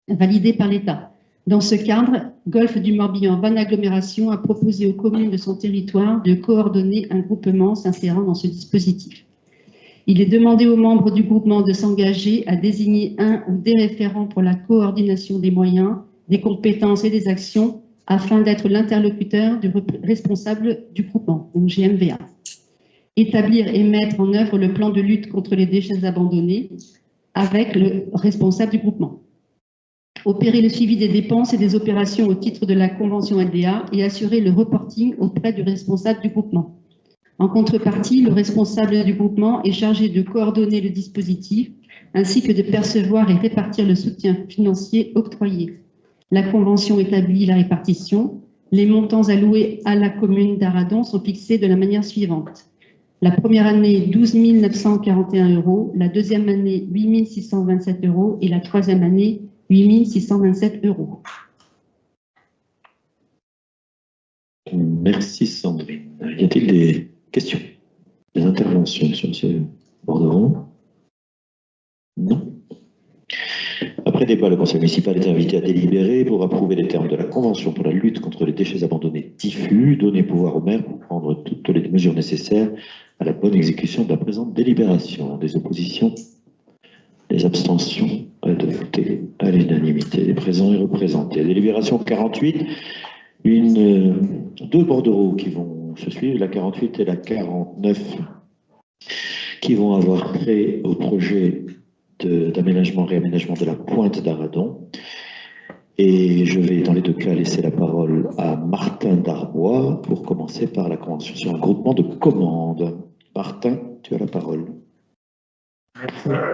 validée par l'État. Dans ce cadre, Golfe du Morbihan Van Agglomération a proposé aux communes de son territoire de coordonner un groupement s'insérant dans ce dispositif. Il est demandé aux membres du groupement de s'engager à désigner un ou des référents pour la coordination des moyens, des compétences et des actions afin d'être l'interlocuteur du responsable du groupement, donc GMVA. Établir et mettre en œuvre le plan de lutte contre les déchets abandonnés avec le responsable du groupement. Opérer le suivi des dépenses et des opérations au titre de la convention LDA et assurer le reporting auprès du responsable du groupement. En contrepartie, le responsable du groupement est chargé de coordonner le dispositif ainsi que de percevoir et répartir le soutien financier octroyé. La convention établit la répartition. Les montants alloués à la commune d'Arradon sont fixés de la manière suivante. La première année, 12 941 €, la deuxième année, 8 627 € et la troisième année, 8 627 €. Merci Sandrine. Y a-t-il des questions, des interventions sur ce bordereau? Non. Après débat, le conseil municipal est invité à délibérer pour approuver les termes de la convention pour la lutte contre les déchets abandonnés diffus, donner pouvoir au maire pour prendre toutes les mesures nécessaires à la bonne exécution de la présente délibération. Des oppositions, des abstentions, adoptées à l'unanimité des présents et représentés. Délibération 48, deux bordereaux qui vont se suivre, la 48 et la 49, qui vont avoir trait au projet d'aménagement-réaménagement de la pointe d'Arradon. Et je vais, dans les deux cas, laisser la parole à Martin Darbois pour commencer par la convention sur un groupement de commandes. Martin, tu as la parole.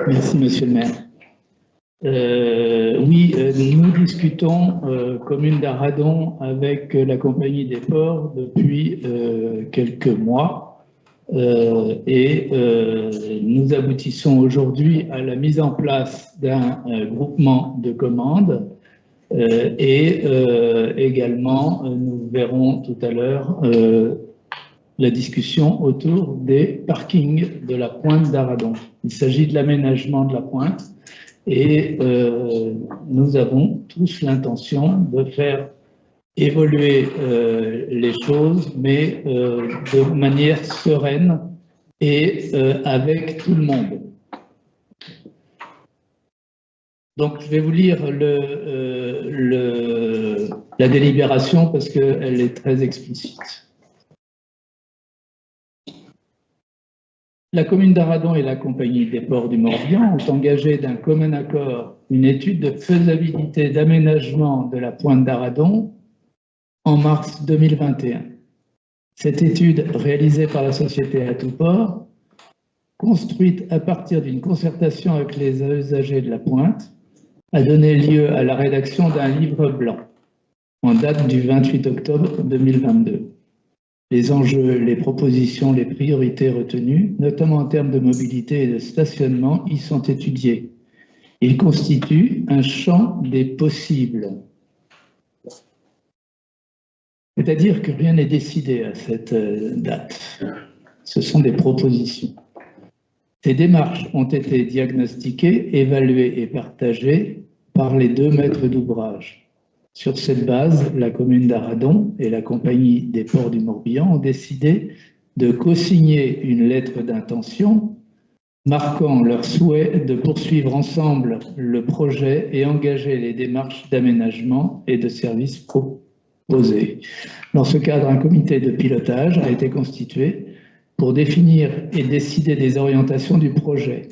Merci, monsieur le maire. Oui, nous discutons, commune d'Arradon, avec la Compagnie des Ports depuis quelques mois. Nous aboutissons aujourd'hui à la mise en place d'un groupement de commandes également, nous verrons tout à l'heure la discussion autour des parkings de la pointe d'Arradon. Il s'agit de l'aménagement de la pointe Et nous avons tous l'intention de faire évoluer les choses, mais de manière sereine et avec tout le monde. Donc, je vais vous lire la délibération parce qu'elle est très explicite. La commune d'Arradon et la Compagnie des Ports du Morbihan ont engagé d'un commun accord une étude de faisabilité d'aménagement de la pointe d'Arradon en mars 2021. Cette étude, réalisée par la société Atouport, construite à partir d'une concertation avec les usagers de la pointe, a donné lieu à la rédaction d'un livre blanc en date du 28 octobre 2022. Les enjeux, les propositions, les priorités retenues, notamment en termes de mobilité et de stationnement, y sont étudiés. Ils constituent un champ des possibles. C'est-à-dire que rien n'est décidé à cette date. Ce sont des propositions. Ces démarches ont été diagnostiquées, évaluées et partagées par les deux maîtres d'ouvrage. Sur cette base, la commune d'Arradon et la Compagnie des Ports du Morbihan ont décidé de co-signer une lettre d'intention marquant leur souhait de poursuivre ensemble le projet et engager les démarches d'aménagement et de services proposés. Dans ce cadre, un comité de pilotage a été constitué pour définir et décider des orientations du projet.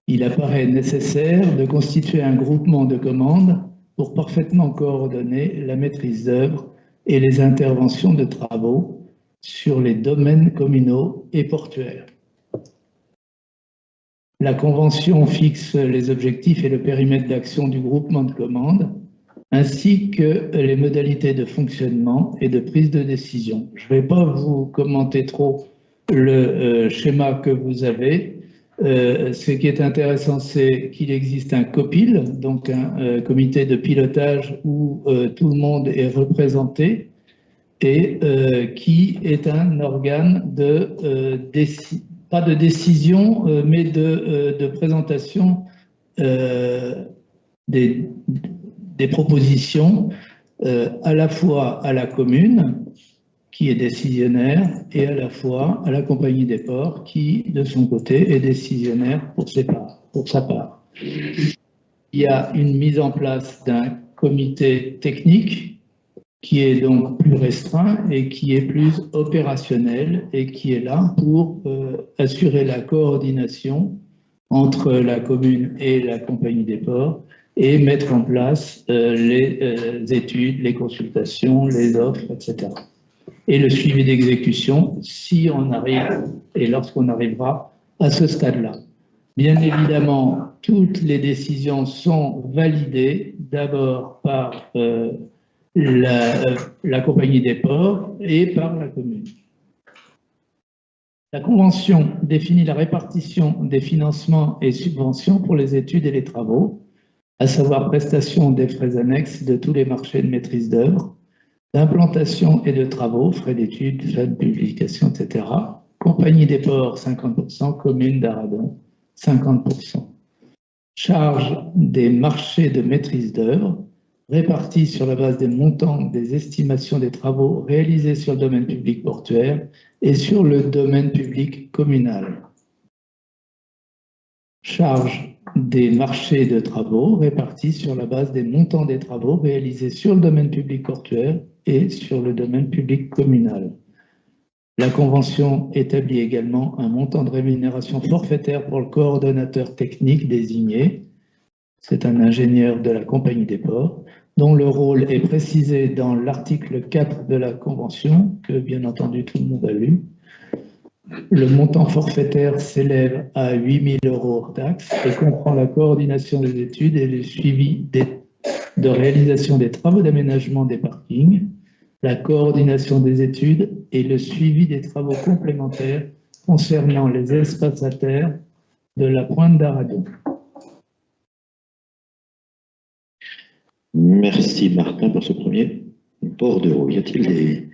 Il apparaît nécessaire de constituer un groupement de commandes pour parfaitement coordonner la maîtrise d'œuvre et les interventions de travaux sur les domaines communaux et portuaires. La convention fixe les objectifs et le périmètre d'action du groupement de commandes, ainsi que les modalités de fonctionnement et de prise de décision. Je ne vais pas vous commenter trop le schéma que vous avez. Ce qui est intéressant, c'est qu'il existe un COPIL, donc un comité de pilotage où tout le monde est représenté et qui est un organe pas de décision, mais de présentation des propositions à la fois à la commune, qui est décisionnaire, et à la fois à la Compagnie des Ports, qui, de son côté, est décisionnaire pour sa part. Il y a une mise en place d'un comité technique qui est donc plus restreint et qui est plus opérationnel et qui est là pour assurer la coordination entre la commune et la Compagnie des Ports et mettre en place les études, les consultations, les offres, etc. Et le suivi d'exécution si on arrive et lorsqu'on arrivera à ce stade-là. Bien évidemment, toutes les décisions sont validées d'abord par la Compagnie des Ports et par la commune. La Convention définit la répartition des financements et subventions pour les études et les travaux, à savoir prestation des frais annexes de tous les marchés de maîtrise d'œuvre, d'implantation et de travaux, frais d'études, frais de publication, etc. Compagnie des Ports, 50%, commune d'Arradon, 50%. Charge des marchés de maîtrise d'œuvre, répartis sur la base des montants des estimations des travaux réalisés sur le domaine public portuaire et sur le domaine public communal. Charge des marchés de travaux répartis sur la base des montants des travaux réalisés sur le domaine public portuaire et sur le domaine public communal. La Convention établit également un montant de rémunération forfaitaire pour le coordonnateur technique désigné. C'est un ingénieur de la Compagnie des Ports, dont le rôle est précisé dans l'article 4 de la Convention, que bien entendu tout le monde a lu. Le montant forfaitaire s'élève à 8 000 € hors taxe et comprend la coordination des études et le suivi de réalisation des travaux d'aménagement des parkings, la coordination des études et le suivi des travaux complémentaires concernant les espaces à terre de la pointe d'Arradon. Merci Martin pour ce premier bordereau. Y a-t-il des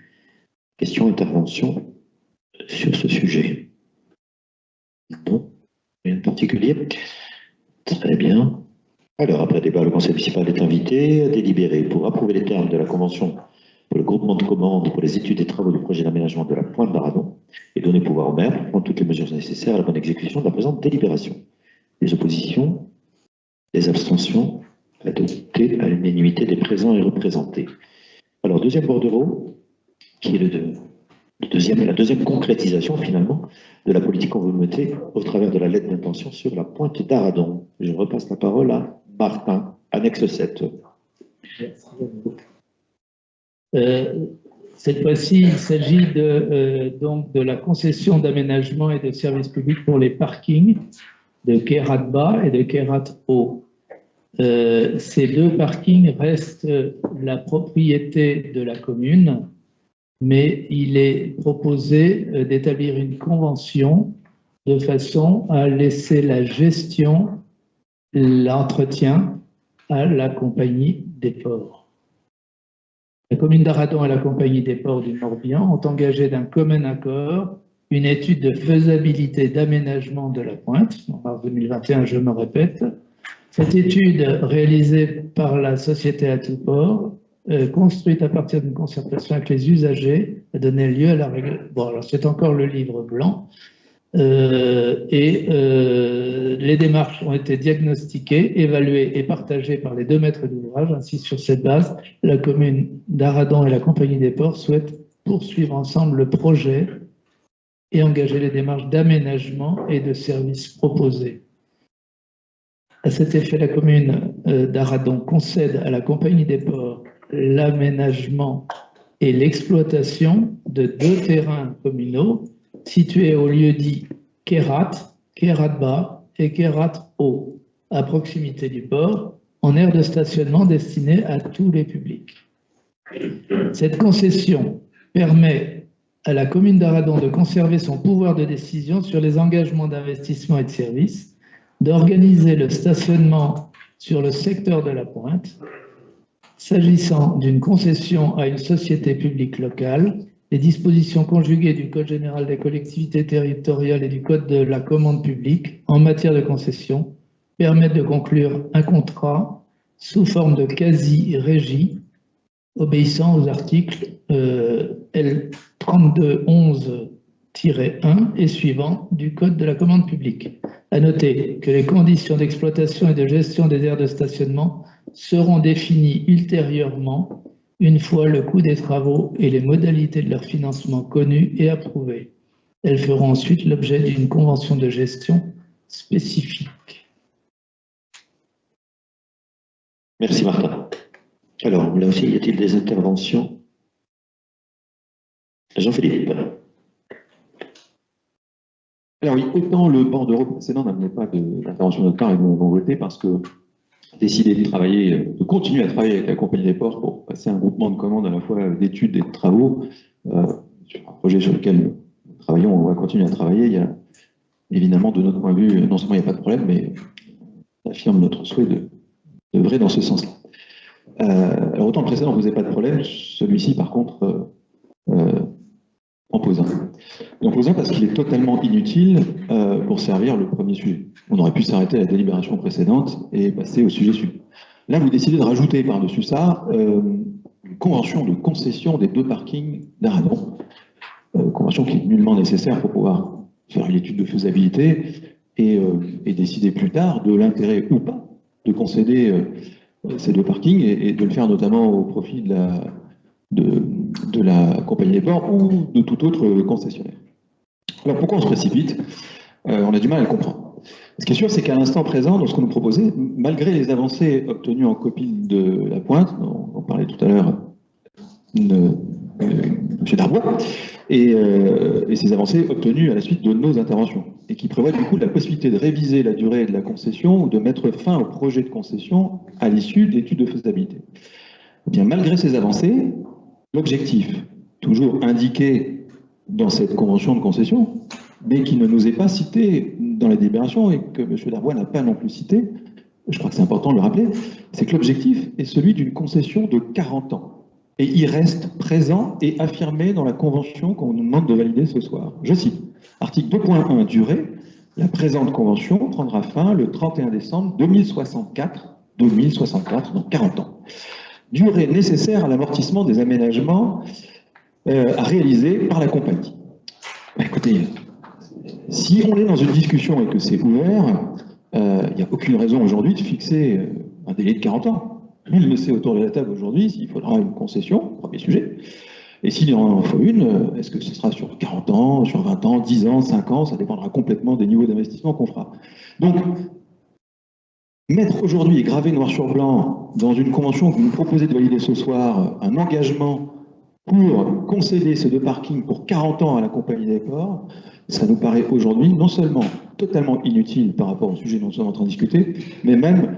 questions, interventions sur ce sujet? Non, rien de particulier. Très bien. Alors, après débat, le conseil municipal est invité à délibérer pour approuver les termes de la convention pour le groupement de commandes pour les études et travaux du projet d'aménagement de la Pointe d'Aradon et donner pouvoir au maire pour prendre toutes les mesures nécessaires à la bonne exécution de la présente délibération. Les oppositions, les abstentions, adoptées à l'unanimité des présents et représentés. Alors, deuxième bordereau, qui est la deuxième concrétisation, finalement, de la politique qu'on veut mener au travers de la lettre d'intention sur la Pointe d'Aradon. Je repasse la parole à Martin, annexe 7. Cette fois-ci, il s'agit donc de la concession d'aménagement et de services publics pour les parkings de Kérat-Bas et de Kérat-Haut. Ces deux parkings restent la propriété de la commune, mais il est proposé d'établir une convention de façon à laisser la gestion, l'entretien à la Compagnie des Ports. La commune d'Aradon et la Compagnie des Ports du Morbihan ont engagé d'un commun accord une étude de faisabilité d'aménagement de la Pointe, en mars 2021, je me répète. Cette étude, réalisée par la société Atouport, construite à partir d'une concertation avec les usagers, a donné lieu à la règle. Bon, alors c'est encore le livre blanc. Les démarches ont été diagnostiquées, évaluées et partagées par les deux maîtres d'ouvrage. Ainsi, sur cette base, la commune d'Aradon et la Compagnie des Ports souhaitent poursuivre ensemble le projet et engager les démarches d'aménagement et de services proposés. À cet effet, la commune d'Aradon concède à la Compagnie des Ports l'aménagement et l'exploitation de deux terrains communaux situés au lieu dit Kérat, Kérat-Bas et Kérat-Haut, à proximité du port, en aire de stationnement destinée à tous les publics. Cette concession permet à la commune d'Aradon de conserver son pouvoir de décision sur les engagements d'investissement et de services, d'organiser le stationnement sur le secteur de la Pointe. S'agissant d'une concession à une société publique locale, les dispositions conjuguées du Code général des collectivités territoriales et du Code de la commande publique en matière de concession permettent de conclure un contrat sous forme de quasi-régie obéissant aux articles L3211-1 et suivants du Code de la commande publique. À noter que les conditions d'exploitation et de gestion des aires de stationnement seront définies ultérieurement une fois le coût des travaux et les modalités de leur financement connus et approuvés. Elles feront ensuite l'objet d'une convention de gestion spécifique. Merci Martin. Alors, là aussi, y a-t-il des interventions? Jean-Philippe. Alors oui, autant le bordereau précédent n'amenait pas d'intervention de notre part et nous avons voté parce que décider de continuer à travailler avec la Compagnie des Ports pour passer un groupement de commandes à la fois d'études et de travaux sur un projet sur lequel nous travaillons, on va continuer à travailler. Il y a évidemment, de notre point de vue, non seulement il n'y a pas de problème, mais on affirme notre souhait de vrai dans ce sens-là. Alors autant le précédent ne posait pas de problème, celui-ci par contre en pose un. Il en pose un parce qu'il est totalement inutile pour servir le premier sujet. On aurait pu s'arrêter à la délibération précédente et passer au sujet suivant. Là, vous décidez de rajouter par-dessus ça une convention de concession des deux parkings d'Aradon. Convention qui est nullement nécessaire pour pouvoir faire une étude de faisabilité et décider plus tard de l'intérêt ou pas de concéder ces deux parkings et de le faire notamment au profit de la Compagnie des Ports ou de tout autre concessionnaire. Alors pourquoi on se précipite? On a du mal à le comprendre. Ce qui est sûr, c'est qu'à l'instant présent, dans ce qu'on nous proposait, malgré les avancées obtenues en copie de la Pointe, on parlait tout à l'heure de M. Darbois, et ces avancées obtenues à la suite de nos interventions, et qui prévoient du coup la possibilité de réviser la durée de la concession ou de mettre fin au projet de concession à l'issue d'études de faisabilité. Eh bien, malgré ces avancées, l'objectif, toujours indiqué dans cette convention de concession, mais qui ne nous est pas cité dans la délibération et que M. Darbois n'a pas non plus cité, je crois que c'est important de le rappeler, c'est que l'objectif est celui d'une concession de 40 ans. Et il reste présent et affirmé dans la convention qu'on nous demande de valider ce soir. Je cite, article 2.1, durée, La présente convention prendra fin le 31 décembre 2064, donc 40 ans. Durée nécessaire à l'amortissement des aménagements à réaliser par la compagnie. Écoutez, si on est dans une discussion et que c'est ouvert, il n'y a aucune raison aujourd'hui de fixer un délai de 40 ans. Nul ne sait autour de la table aujourd'hui s'il faudra une concession, premier sujet. Et s'il en faut une, est-ce que ce sera sur 40 ans, sur 20 ans, 10 ans, 5 ans, ça dépendra complètement des niveaux d'investissement qu'on fera. Donc, mettre aujourd'hui et graver noir sur blanc dans une convention que vous nous proposez de valider ce soir, un engagement pour concéder ces 2 parkings pour 40 ans à la compagnie des ports, ça nous paraît aujourd'hui non seulement totalement inutile par rapport au sujet dont nous sommes en train de discuter, mais même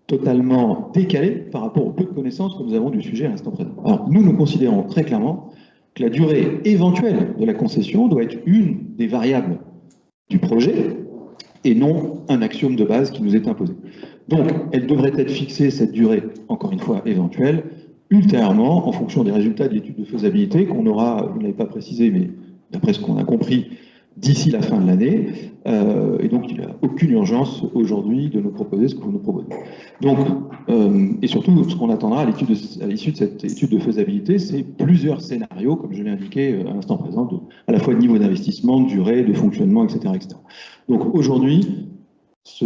totalement décalé par rapport au peu de connaissances que nous avons du sujet à l'instant présent. Alors, nous considérons très clairement que la durée éventuelle de la concession doit être une des variables du projet et non un axiome de base qui nous est imposé. Donc, elle devrait être fixée, cette durée, encore une fois, éventuelle, ultérieurement, en fonction des résultats de l'étude de faisabilité qu'on aura, vous ne l'avez pas précisé, mais d'après ce qu'on a compris, d'ici la fin de l'année, et donc il n'y a aucune urgence aujourd'hui de nous proposer ce que vous nous proposez. Donc, et surtout, ce qu'on attendra à l'issue de cette étude de faisabilité, c'est plusieurs scénarios, comme je l'ai indiqué à l'instant présent, à la fois de niveau d'investissement, de durée, de fonctionnement, etc. etc. Donc aujourd'hui, ce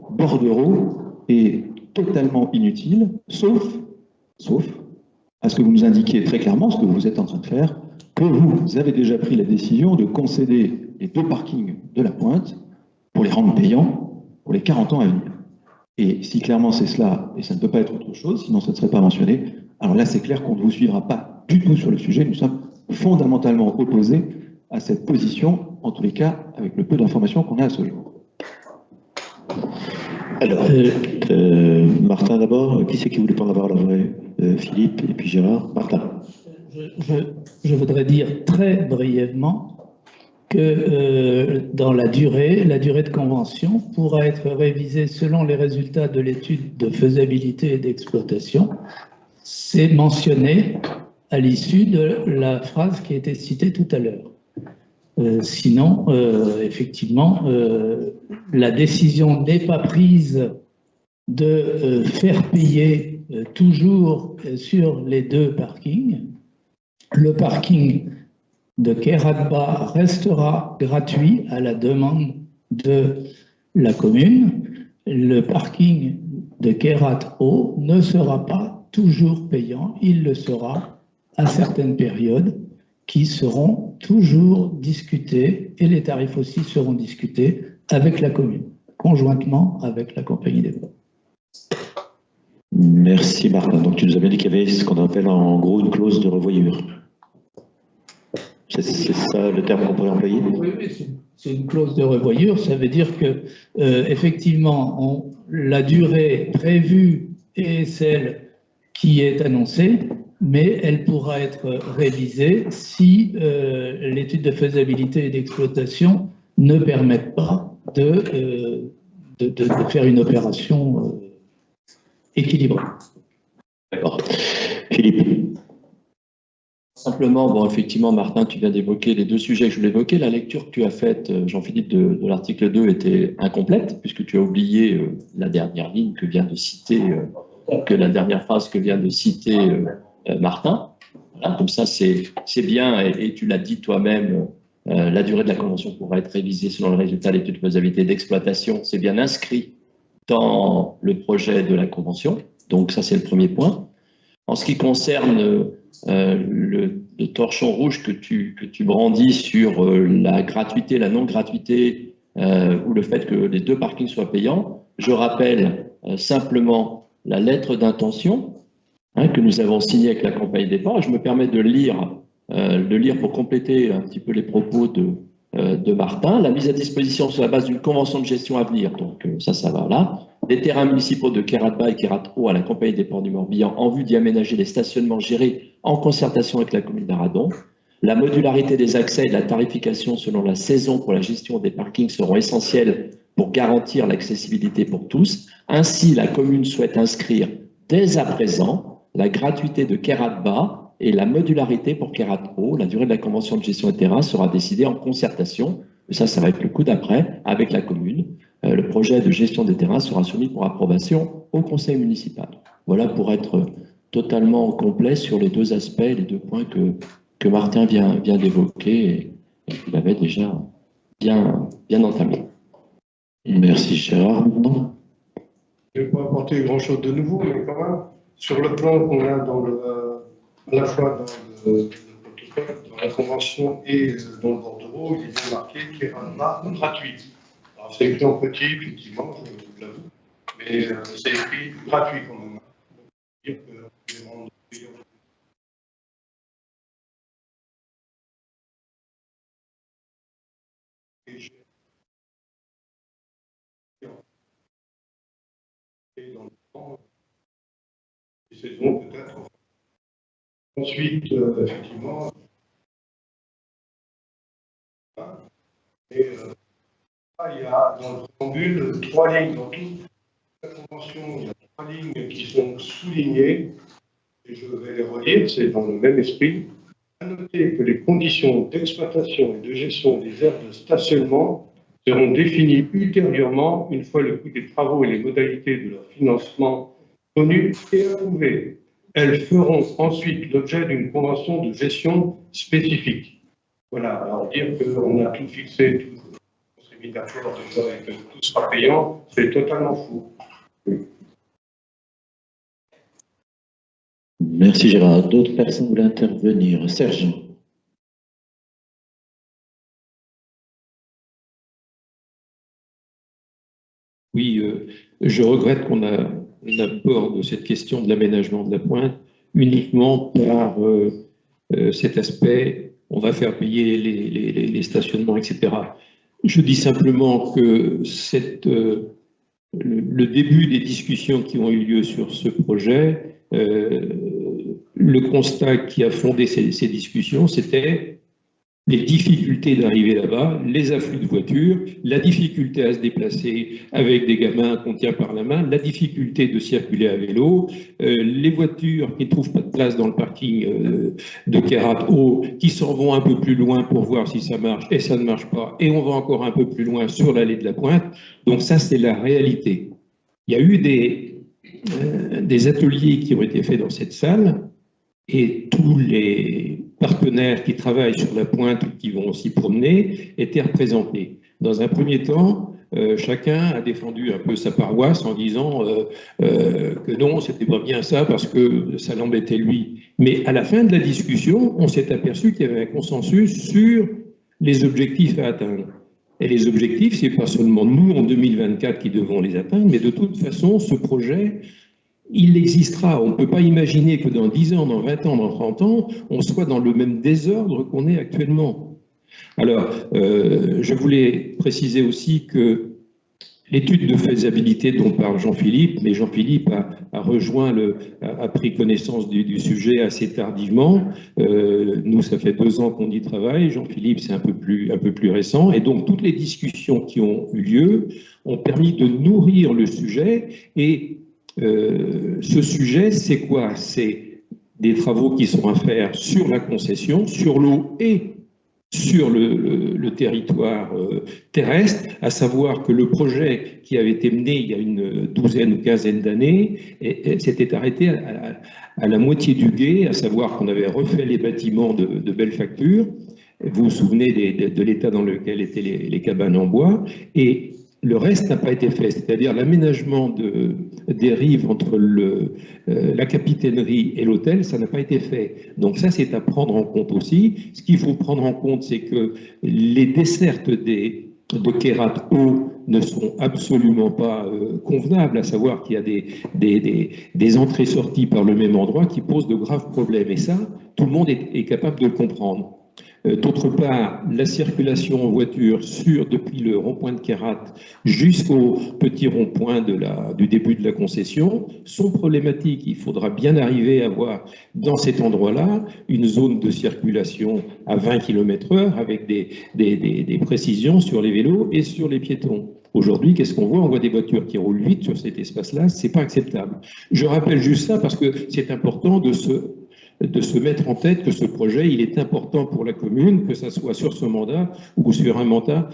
bordereau est totalement inutile, sauf à ce que vous nous indiquiez très clairement, ce que vous êtes en train de faire, que vous avez déjà pris la décision de concéder les 2 parkings de la Pointe pour les rendre payants pour les 40 ans à venir. Et si clairement c'est cela, et ça ne peut pas être autre chose, sinon ça ne serait pas mentionné, alors là c'est clair qu'on ne vous suivra pas du tout sur le sujet, nous sommes fondamentalement opposés à cette position, en tous les cas avec le peu d'informations qu'on a à ce jour. Alors, Martin d'abord, qui c'est qui voulait prendre la parole? Philippe et puis Gérard. Martin. Je voudrais dire très brièvement que dans la durée de convention pourra être révisée selon les résultats de l'étude de faisabilité et d'exploitation. C'est mentionné à l'issue de la phrase qui a été citée tout à l'heure. Sinon, effectivement, la décision n'est pas prise de faire payer toujours sur les 2 parkings. Le parking de Keratba restera gratuit à la demande de la commune. Le parking de Kerat-Haut ne sera pas toujours payant, il le sera à certaines périodes qui seront toujours discutées, et les tarifs aussi seront discutés avec la commune, conjointement avec la compagnie des ports. Merci Martin. Donc tu nous as bien dit qu'il y avait ce qu'on appelle en gros une clause de revoyure. C'est ça le terme qu'on pourrait employer? Oui, c'est une clause de revoyure. Ça veut dire que effectivement, la durée prévue est celle qui est annoncée, mais elle pourra être révisée si l'étude de faisabilité et d'exploitation ne permettent pas de faire une opération équilibrée. D'accord. Philippe. Simplement, bon, effectivement, Martin, tu viens d'évoquer les 2 sujets que je voulais évoquer. La lecture que tu as faite, Jean-Philippe, de l'article 2 était incomplète, puisque tu as oublié la dernière ligne que vient de citer, la dernière phrase que vient de citer Martin. Voilà, comme ça, c'est bien, et tu l'as dit toi-même, la durée de la convention pourra être révisée selon le résultat de l'étude de faisabilité d'exploitation. C'est bien inscrit dans le projet de la convention. Donc ça, c'est le premier point. En ce qui concerne le torchon rouge que tu brandis sur la gratuité, la non-gratuité, ou le fait que les 2 parkings soient payants, je rappelle simplement la lettre d'intention que nous avons signée avec la compagnie des ports. Je me permets de le lire pour compléter un petit peu les propos de Martin. La mise à disposition sur la base d'une convention de gestion à venir, donc ça va là. Des terrains municipaux de Keratba et Kerat-Haut à la compagnie des ports du Morbihan en vue d'y aménager les stationnements gérés en concertation avec la commune d'Arradon. La modularité des accès et la tarification selon la saison pour la gestion des parkings seront essentielles pour garantir l'accessibilité pour tous. Ainsi, la commune souhaite inscrire dès à présent la gratuité de Keratba et la modularité pour Kerat-Haut. La durée de la convention de gestion, etc. sera décidée en concertation Ça va être le coup d'après avec la commune. Le projet de gestion des terrains sera soumis pour approbation au conseil municipal. Voilà pour être totalement complet sur les deux aspects, les deux points que Martin vient d'évoquer et qu'il avait déjà bien entamé. Merci Gérard. Je ne vais pas apporter grand-chose de nouveau, mais quand même, sur le plan qu'on a à la fois dans le protocole, dans la convention et dans le bordereau, il est bien marqué qu'il y aura un marque gratuit. Alors c'est écrit en petit, effectivement, je vous l'avoue, mais c'est écrit gratuit quand même. Dire que les rendre payants. Et dans le temps, les saisons peut-être. Ensuite, effectivement, et, il y a dans le préambule 3 lignes dans toute la convention, il y a 3 lignes qui sont soulignées, et je vais les relire, c'est dans le même esprit. À noter que les conditions d'exploitation et de gestion des aires de stationnement seront définies ultérieurement une fois le coût des travaux et les modalités de leur financement connus et approuvés. Elles feront ensuite l'objet d'une convention de gestion spécifique. Voilà, alors dire qu'on a tout fixé, tout s'est mis d'accord déjà et que tout sera payant, c'est totalement faux. Merci Gérard. D'autres personnes voulaient intervenir. Serge. Oui, je regrette qu'on aborde cette question de l'aménagement de la pointe uniquement par cet aspect, on va faire payer les stationnements, etc. Je dis simplement que le début des discussions qui ont eu lieu sur ce projet, le constat qui a fondé ces discussions, c'était les difficultés d'arriver là-bas, les afflux de voitures, la difficulté à se déplacer avec des gamins qu'on tient par la main, la difficulté de circuler à vélo, les voitures qui ne trouvent pas de place dans le parking de Kerat Haut, qui s'en vont un peu plus loin pour voir si ça marche, et ça ne marche pas, et on va encore un peu plus loin sur l'allée de la Pointe. Donc ça, c'est la réalité. Il y a eu des ateliers qui ont été faits dans cette salle, et tous les partenaires qui travaillent sur la pointe ou qui vont s'y promener étaient représentés. Dans un premier temps, chacun a défendu un peu sa paroisse en disant que non, c'était pas bien ça parce que ça l'embêtait lui. Mais à la fin de la discussion, on s'est aperçu qu'il y avait un consensus sur les objectifs à atteindre. Et les objectifs, c'est pas seulement nous en 2024 qui devons les atteindre, mais de toute façon, ce projet, il existera. On ne peut pas imaginer que dans 10 ans, dans 20 ans, dans 30 ans, on soit dans le même désordre qu'on est actuellement. Alors, je voulais préciser aussi que l'étude de faisabilité dont parle Jean-Philippe, mais Jean-Philippe a pris connaissance du sujet assez tardivement. Nous, ça fait 2 ans qu'on y travaille. Jean-Philippe, c'est un peu plus récent. Et donc, toutes les discussions qui ont eu lieu ont permis de nourrir le sujet. Et ce sujet, c'est quoi? C'est des travaux qui sont à faire sur la concession, sur l'eau et sur le territoire terrestre, à savoir que le projet qui avait été mené il y a une douzaine ou quinzaine d'années s'était arrêté à la moitié du gué, à savoir qu'on avait refait les bâtiments de belle facture. Vous vous souvenez de l'état dans lequel étaient les cabanes en bois, et le reste n'a pas été fait, c'est-à-dire l'aménagement des rives entre la capitainerie et l'hôtel, ça n'a pas été fait. Donc ça, c'est à prendre en compte aussi. Ce qu'il faut prendre en compte, c'est que les dessertes de Kerat Haut ne sont absolument pas convenables, à savoir qu'il y a des entrées-sorties par le même endroit qui posent de graves problèmes. Et ça, tout le monde est capable de le comprendre. D'autre part, la circulation en voiture depuis le rond-point de Kerat jusqu'au petit rond-point du début de la concession sont problématiques. Il faudra bien arriver à avoir dans cet endroit-là une zone de circulation à 20 km/h avec des précisions sur les vélos et sur les piétons. Aujourd'hui, qu'est-ce qu'on voit? On voit des voitures qui roulent vite sur cet espace-là, c'est pas acceptable. Je rappelle juste ça parce que c'est important de se mettre en tête que ce projet, il est important pour la commune, que ce soit sur ce mandat ou sur un mandat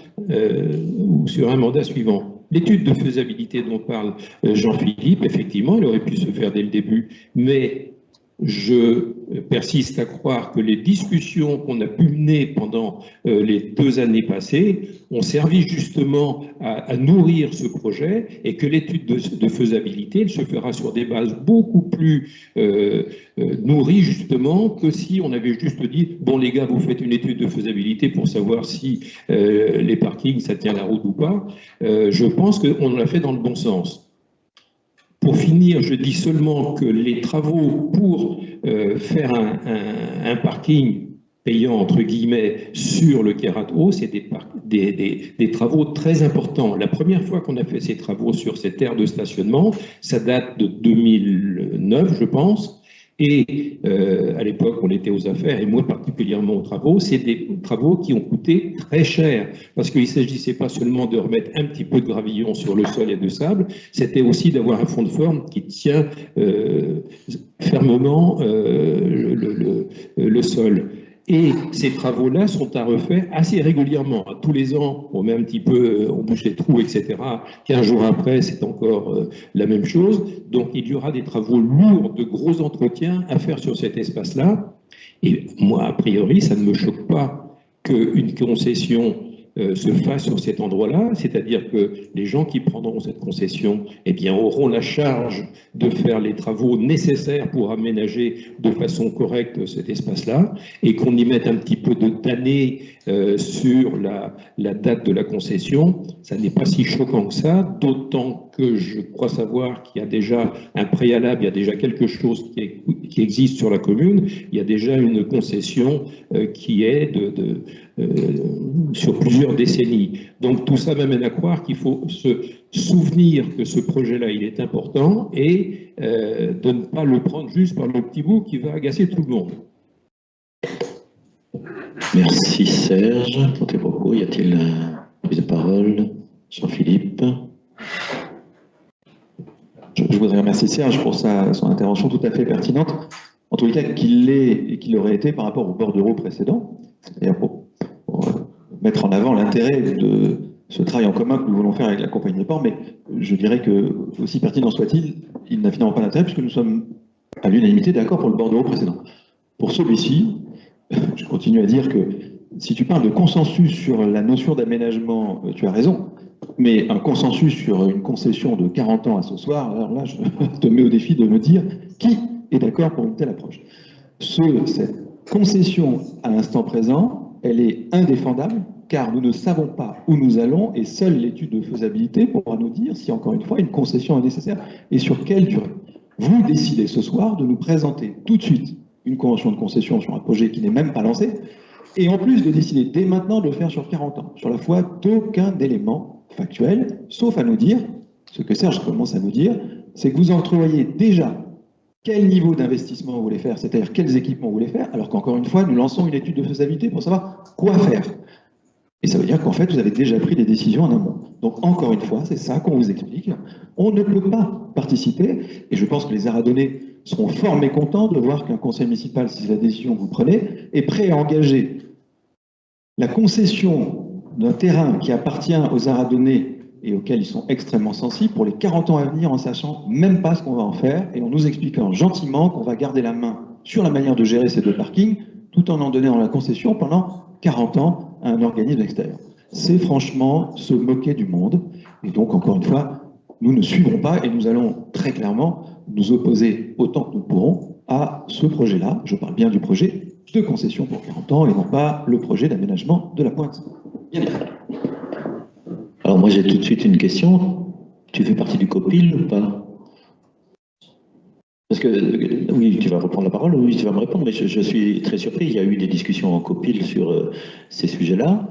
suivant. L'étude de faisabilité dont parle Jean-Philippe, effectivement, elle aurait pu se faire dès le début, mais je persiste à croire que les discussions qu'on a pu mener pendant les 2 années passées ont servi justement à nourrir ce projet, et que l'étude de faisabilité elle se fera sur des bases beaucoup plus nourries justement que si on avait juste dit « bon les gars, vous faites une étude de faisabilité pour savoir si les parkings ça tient la route ou pas ». Je pense qu'on l'a fait dans le bon sens. Pour finir, je dis seulement que les travaux pour faire un parking payant, entre guillemets, sur le Quai Rat-Haut, c'est des travaux très importants. La première fois qu'on a fait ces travaux sur cette aire de stationnement, ça date de 2009, je pense. Et à l'époque, on était aux affaires, et moi particulièrement aux travaux. C'est des travaux qui ont coûté très cher, parce qu'il ne s'agissait pas seulement de remettre un petit peu de gravillon sur le sol et de sable, c'était aussi d'avoir un fond de forme qui tient fermement le sol. Et ces travaux-là sont à refaire assez régulièrement. Tous les ans, on met un petit peu, on bouche les trous, etc. 15 jours après, c'est encore la même chose. Donc, il y aura des travaux lourds, de gros entretiens à faire sur cet espace-là. Et moi, a priori, ça ne me choque pas qu'une concession se fasse sur cet endroit-là, c'est-à-dire que les gens qui prendront cette concession eh bien, auront la charge de faire les travaux nécessaires pour aménager de façon correcte cet espace-là, et qu'on y mette un petit peu d'années sur la date de la concession. Ça n'est pas si choquant que ça, d'autant que je crois savoir qu'il y a déjà un préalable, il y a déjà quelque chose qui existe sur la commune, il y a déjà une concession qui est sur plusieurs décennies. Donc tout ça m'amène à croire qu'il faut se souvenir que ce projet-là, il est important, et de ne pas le prendre juste par le petit bout qui va agacer tout le monde. Merci Serge pour tes propos. Y a-t-il prise de parole? Jean-Philippe. Je voudrais remercier Serge pour son intervention tout à fait pertinente, en tous les cas qu'il l'est et qu'il aurait été par rapport au bordereau précédent, c'est-à-dire pour mettre en avant l'intérêt de ce travail en commun que nous voulons faire avec la compagnie des ports, mais je dirais que, aussi pertinent soit-il, il n'a finalement pas d'intérêt puisque nous sommes à l'unanimité d'accord pour le bordereau précédent. Pour celui-ci, je continue à dire que si tu parles de consensus sur la notion d'aménagement, tu as raison, mais un consensus sur une concession de 40 ans à ce soir, alors là, je te mets au défi de me dire qui est d'accord pour une telle approche. Cette concession à l'instant présent, elle est indéfendable, car nous ne savons pas où nous allons, et seule l'étude de faisabilité pourra nous dire si, encore une fois, une concession est nécessaire et sur quelle durée. Vous décidez ce soir de nous présenter tout de suite une convention de concession sur un projet qui n'est même pas lancé, et en plus de décider dès maintenant de le faire sur 40 ans, sur la foi d'aucun élément factuel, sauf à nous dire, ce que Serge commence à nous dire, c'est que vous entrevoyez déjà quel niveau d'investissement vous voulez faire, c'est-à-dire quels équipements vous voulez faire, alors qu'encore une fois, nous lançons une étude de faisabilité pour savoir quoi faire. Et ça veut dire qu'en fait, vous avez déjà pris des décisions en amont. Donc, encore une fois, c'est ça qu'on vous explique. On ne peut pas participer, et je pense que les Aradonnais seront fort mécontents de voir qu'un conseil municipal, si c'est la décision que vous prenez, est prêt à engager la concession d'un terrain qui appartient aux Aradonnais et auxquels ils sont extrêmement sensibles pour les 40 ans à venir, en sachant même pas ce qu'on va en faire, et en nous expliquant gentiment qu'on va garder la main sur la manière de gérer ces deux parkings, tout en donnant la concession pendant 40 ans à un organisme extérieur. C'est franchement se moquer du monde, et donc encore une fois, nous ne suivrons pas, et nous allons très clairement nous opposer autant que nous pourrons à ce projet-là. Je parle bien du projet de concession pour 40 ans, et non pas le projet d'aménagement de la pointe. Bien évidemment. Alors moi j'ai tout de suite une question. Tu fais partie du COPIL ou pas? Parce que, oui, tu vas reprendre la parole, oui, tu vas me répondre, mais je suis très surpris. Il y a eu des discussions en COPIL sur ces sujets-là.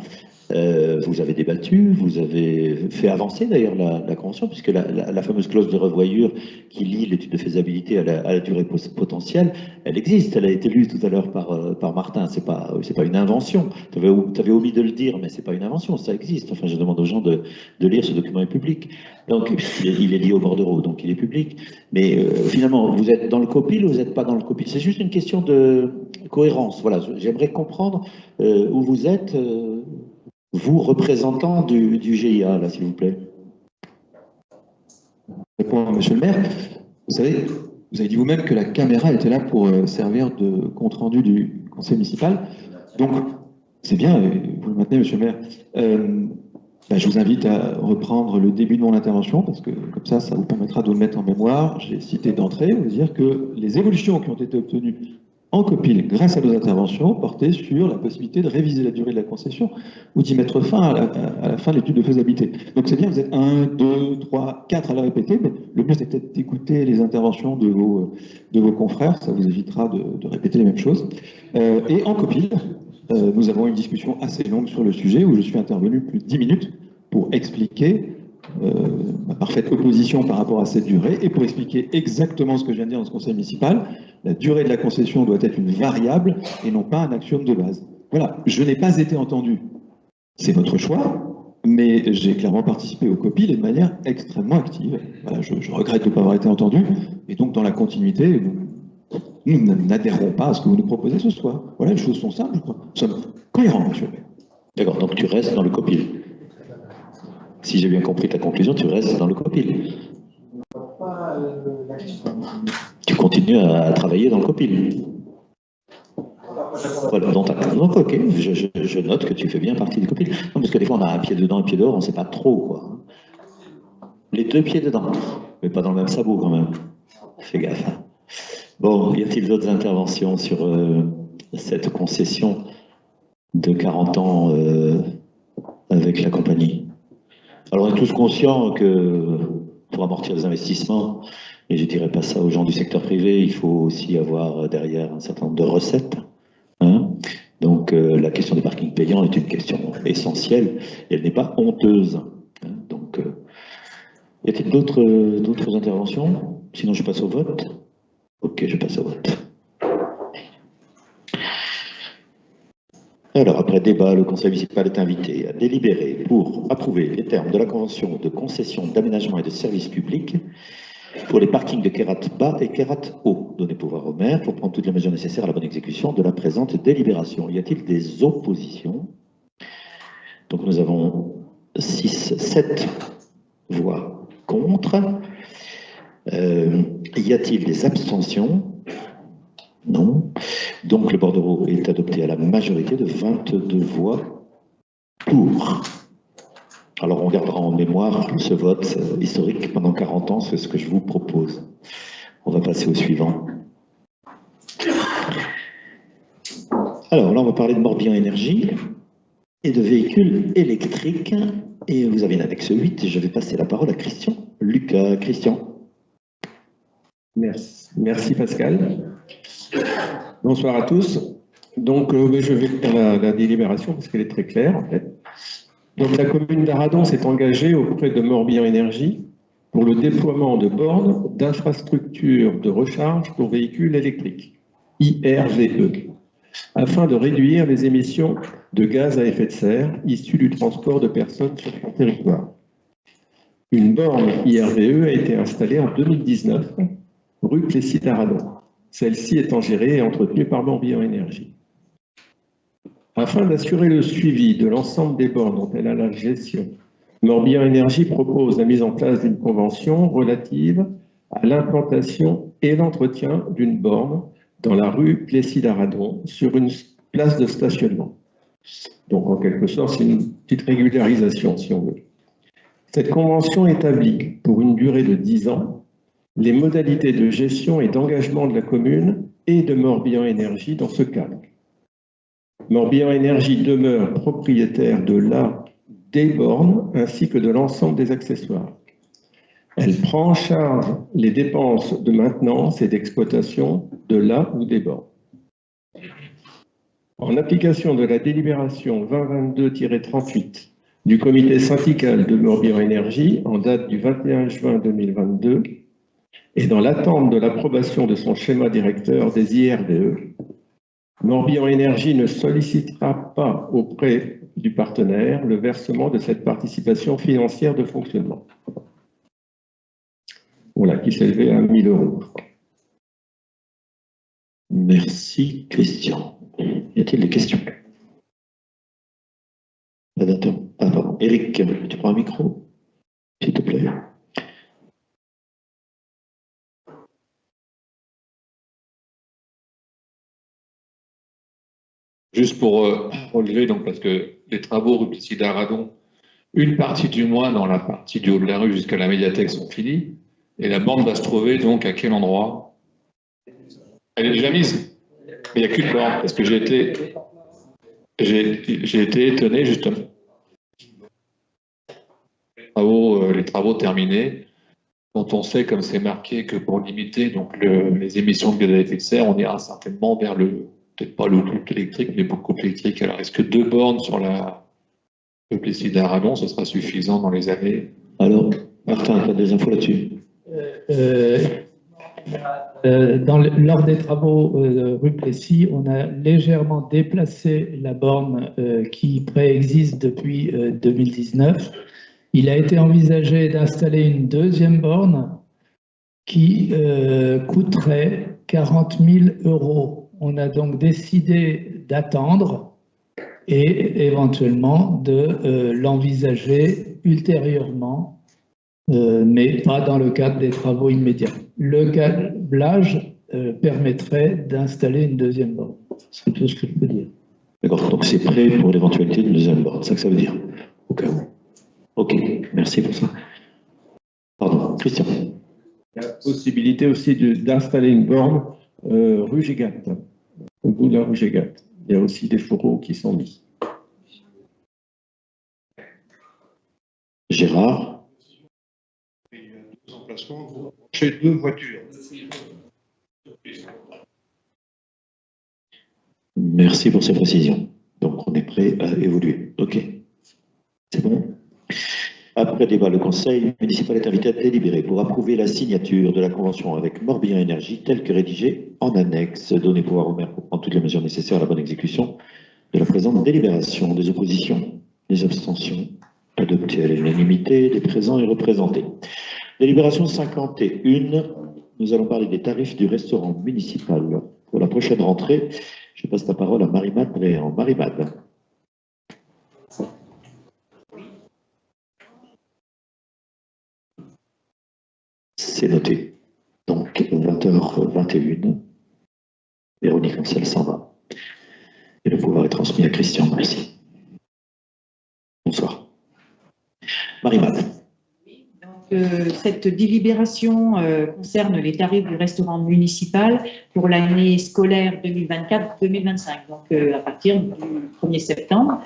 Vous avez débattu, vous avez fait avancer d'ailleurs la convention, puisque la fameuse clause de revoyure qui lie l'étude de faisabilité à la durée potentielle, elle existe, elle a été lue tout à l'heure par Martin, c'est pas une invention. Tu avais omis de le dire, mais c'est pas une invention, ça existe. Enfin, je demande aux gens de lire, ce document est public. Donc, il est lié au bordereau, donc il est public. Mais finalement, vous êtes dans le copil ou vous n'êtes pas dans le copil? C'est juste une question de cohérence. Voilà, j'aimerais comprendre où vous êtes, vous, représentant du GIA, là, s'il vous plaît. Répondre à Monsieur le maire, vous savez, vous avez dit vous-même que la caméra était là pour servir de compte-rendu du conseil municipal. Donc, c'est bien, vous le maintenez, Monsieur le maire. Je vous invite à reprendre le début de mon intervention, parce que comme ça vous permettra de le mettre en mémoire. J'ai cité d'entrée, vous dire que les évolutions qui ont été obtenues en copil grâce à nos interventions portaient sur la possibilité de réviser la durée de la concession ou d'y mettre fin à la fin de l'étude de faisabilité. Donc c'est bien, vous êtes 1, 2, 3, 4 à la répéter, mais le mieux c'est peut-être d'écouter les interventions de vos confrères, ça vous évitera de répéter les mêmes choses. Et en copil, nous avons une discussion assez longue sur le sujet où je suis intervenu plus de 10 minutes pour expliquer ma parfaite opposition par rapport à cette durée et pour expliquer exactement ce que je viens de dire dans ce conseil municipal. La durée de la concession doit être une variable et non pas un axiome de base. Voilà, je n'ai pas été entendu. C'est votre choix, mais j'ai clairement participé au copil et de manière extrêmement active. Voilà, je regrette de ne pas avoir été entendu et donc dans la continuité, nous n'adhérons pas à ce que vous nous proposez ce soir. Voilà, les choses sont simples, je crois. Nous sommes cohérents, monsieur le maire. D'accord, donc tu restes dans le copil. Si j'ai bien compris ta conclusion, tu restes dans le copil. Tu continues à travailler dans le copil. Voilà, donc ok, je note que tu fais bien partie du copil. Non, parce que des fois on a un pied dedans, un pied dehors, on ne sait pas trop quoi. Les deux pieds dedans, mais pas dans le même sabot quand même. Fais gaffe. Hein. Bon, y a-t-il d'autres interventions sur cette concession de 40 ans avec la compagnie? Alors on est tous conscients que pour amortir les investissements, et je ne dirais pas ça aux gens du secteur privé, il faut aussi avoir derrière un certain nombre de recettes. Hein. Donc la question des parkings payants est une question essentielle, et elle n'est pas honteuse. Hein. Donc, y a-t-il d'autres interventions? Sinon je passe au vote. Ok, je passe au vote. Alors, après débat, le conseil municipal est invité à délibérer pour approuver les termes de la convention de concession d'aménagement et de services publics pour les parkings de Kérat Bas et Kérat Haut. Donner pouvoir au maire pour prendre toutes les mesures nécessaires à la bonne exécution de la présente délibération. Y a-t-il des oppositions? Donc nous avons 7 voix contre. Y a-t-il des abstentions? Non. Donc le bordereau est adopté à la majorité de 22 voix pour. Alors on gardera en mémoire ce vote historique pendant 40 ans, c'est ce que je vous propose. On va passer au suivant. Alors là on va parler de Morbihan Énergie et de véhicules électriques. Et vous avez une annexe 8 et je vais passer la parole à Christian. Lucas, Christian. Merci Pascal. Bonsoir à tous. Donc, je vais faire la délibération parce qu'elle est très claire en fait. Donc, la commune d'Arradon s'est engagée auprès de Morbihan Énergie pour le déploiement de bornes d'infrastructures de recharge pour véhicules électriques, IRVE, afin de réduire les émissions de gaz à effet de serre issues du transport de personnes sur son territoire. Une borne IRVE a été installée en 2019, rue Plessis-Arradon. Celle-ci étant gérée et entretenue par Morbihan Énergie. Afin d'assurer le suivi de l'ensemble des bornes dont elle a la gestion, Morbihan Énergie propose la mise en place d'une convention relative à l'implantation et l'entretien d'une borne dans la rue Plessis-Arradon sur une place de stationnement. Donc en quelque sorte, c'est une petite régularisation si on veut. Cette convention établit pour une durée de 10 ans les modalités de gestion et d'engagement de la commune et de Morbihan Énergie dans ce cadre. Morbihan Énergie demeure propriétaire des bornes ainsi que de l'ensemble des accessoires. Elle prend en charge les dépenses de maintenance et d'exploitation de la ou des bornes. En application de la délibération 2022-38 du comité syndical de Morbihan Énergie en date du 21 juin 2022 et dans l'attente de l'approbation de son schéma directeur des IRDE, Morbihan Énergie ne sollicitera pas auprès du partenaire le versement de cette participation financière de fonctionnement. Voilà, qui s'élevait à 1 000 €. Merci, Christian. Y a-t-il des questions? Pardon. Eric, tu prends un micro, s'il te plaît. Juste pour relever, donc, parce que les travaux rue Plessis-d'Arradon, une partie du moins dans la partie du haut de la rue jusqu'à la médiathèque sont finis. Et la borne va se trouver donc à quel endroit? Elle est déjà mise? Il n'y a qu'une borne, parce que j'ai été étonné justement. Les travaux terminés, dont on sait, comme c'est marqué, que pour limiter donc, les émissions de gaz à effet de serre, on ira certainement vers peut-être pas le couple électrique, mais beaucoup électrique. Alors, est-ce que 2 bornes sur le Plessis d'Arradon, ce sera suffisant dans les années? Alors, Martin, tu as des infos là-dessus? Lors des travaux rue Plessis, on a légèrement déplacé la borne qui préexiste depuis 2019. Il a été envisagé d'installer une deuxième borne qui coûterait 40 000 €. On a donc décidé d'attendre et éventuellement de l'envisager ultérieurement, mais pas dans le cadre des travaux immédiats. Le câblage permettrait d'installer une deuxième borne. C'est tout ce que je peux dire. D'accord, donc c'est prêt pour l'éventualité d'une deuxième borne, c'est ça que ça veut dire, au cas où. Ok, merci pour ça. Pardon, Christian. Il y a la possibilité aussi d'installer une borne rue Gégat, au bout de la rue Gégat. Il y a aussi des fourreaux qui sont mis. Gérard. Il y a 2 emplacements pour brancher 2 voitures. Merci pour ces précisions. Donc, on est prêt à évoluer. Ok. C'est bon? Après débat, le Conseil municipal est invité à délibérer pour approuver la signature de la convention avec Morbihan Énergie telle que rédigée en annexe. Donner pouvoir au maire pour prendre toutes les mesures nécessaires à la bonne exécution de la présente délibération. Des oppositions, des abstentions, adoptées à l'unanimité des présents et représentés. Délibération 51. Nous allons parler des tarifs du restaurant municipal. Pour la prochaine rentrée, je passe la parole à Marie-Made Bréant. Marie-Made. C'est noté. Donc, 20h21, Véronique Ancel s'en va. Et le pouvoir est transmis à Christian. Merci. Bonsoir. Marie-Made. Cette délibération concerne les tarifs du restaurant municipal pour l'année scolaire 2024-2025, donc à partir du 1er septembre.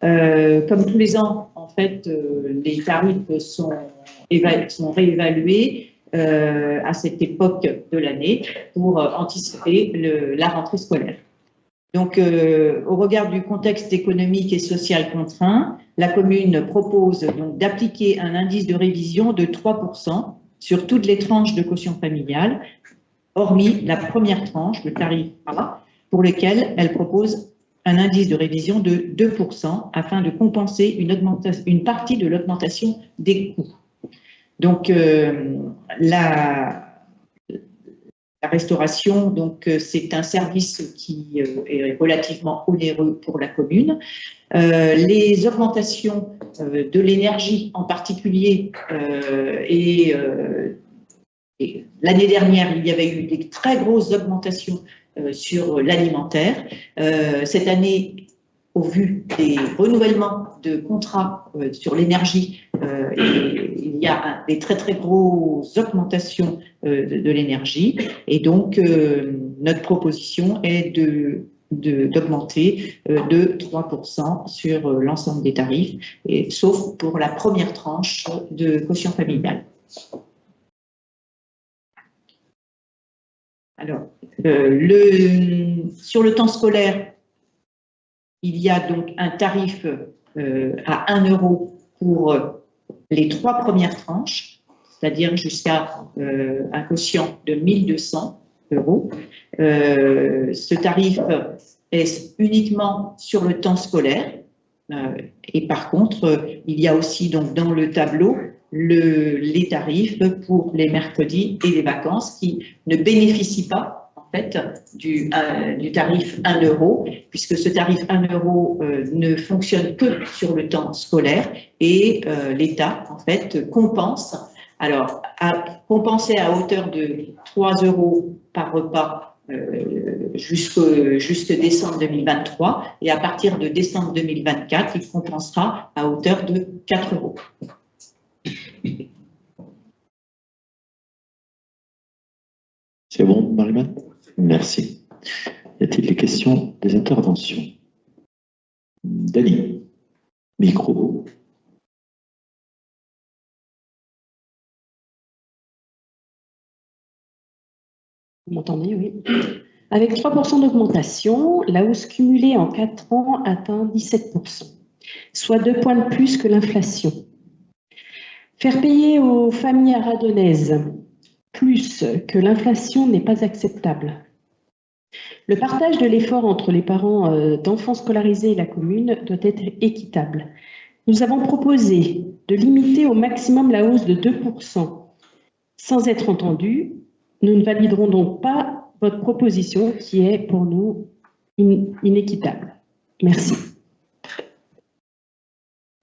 Comme tous les ans, en fait, les tarifs sont réévalués à cette époque de l'année pour anticiper la rentrée scolaire. Donc, au regard du contexte économique et social contraint, la commune propose donc d'appliquer un indice de révision de 3% sur toutes les tranches de quotient familiale, hormis la première tranche, le tarif A, pour lequel elle propose un indice de révision de 2% afin de compenser une partie de l'augmentation des coûts. Donc, la restauration, donc c'est un service qui est relativement onéreux pour la commune. Les augmentations de l'énergie en particulier et l'année dernière, il y avait eu des très grosses augmentations sur l'alimentaire. Cette année, au vu des renouvellements de contrats sur l'énergie, il y a des très très grosses augmentations de l'énergie. Et donc, notre proposition est d'augmenter de 3% sur l'ensemble des tarifs, sauf pour la première tranche de quotient familial. Alors, sur le temps scolaire, il y a donc un tarif à 1 euro pour les 3 premières tranches, c'est-à-dire jusqu'à un quotient de 1 200 euros. Ce tarif est uniquement sur le temps scolaire. Et par contre, il y a aussi donc dans le tableau les tarifs pour les mercredis et les vacances qui ne bénéficient pas en fait du tarif 1 euro, puisque ce tarif 1 euro ne fonctionne que sur le temps scolaire et l'État en fait compense. Alors, compenser à hauteur de 3 euros par repas jusqu'à décembre 2023, et à partir de décembre 2024, il compensera à hauteur de 4 euros. C'est bon, Marie-Made? Merci. Y a-t-il des questions, des interventions? Dani, micro. Vous m'entendez, oui. Avec 3% d'augmentation, la hausse cumulée en 4 ans atteint 17%, soit 2 points de plus que l'inflation. Faire payer aux familles aradonnaises plus que l'inflation n'est pas acceptable. Le partage de l'effort entre les parents d'enfants scolarisés et la commune doit être équitable. Nous avons proposé de limiter au maximum la hausse de 2%. Sans être entendus, nous ne validerons donc pas votre proposition qui est pour nous inéquitable. Merci.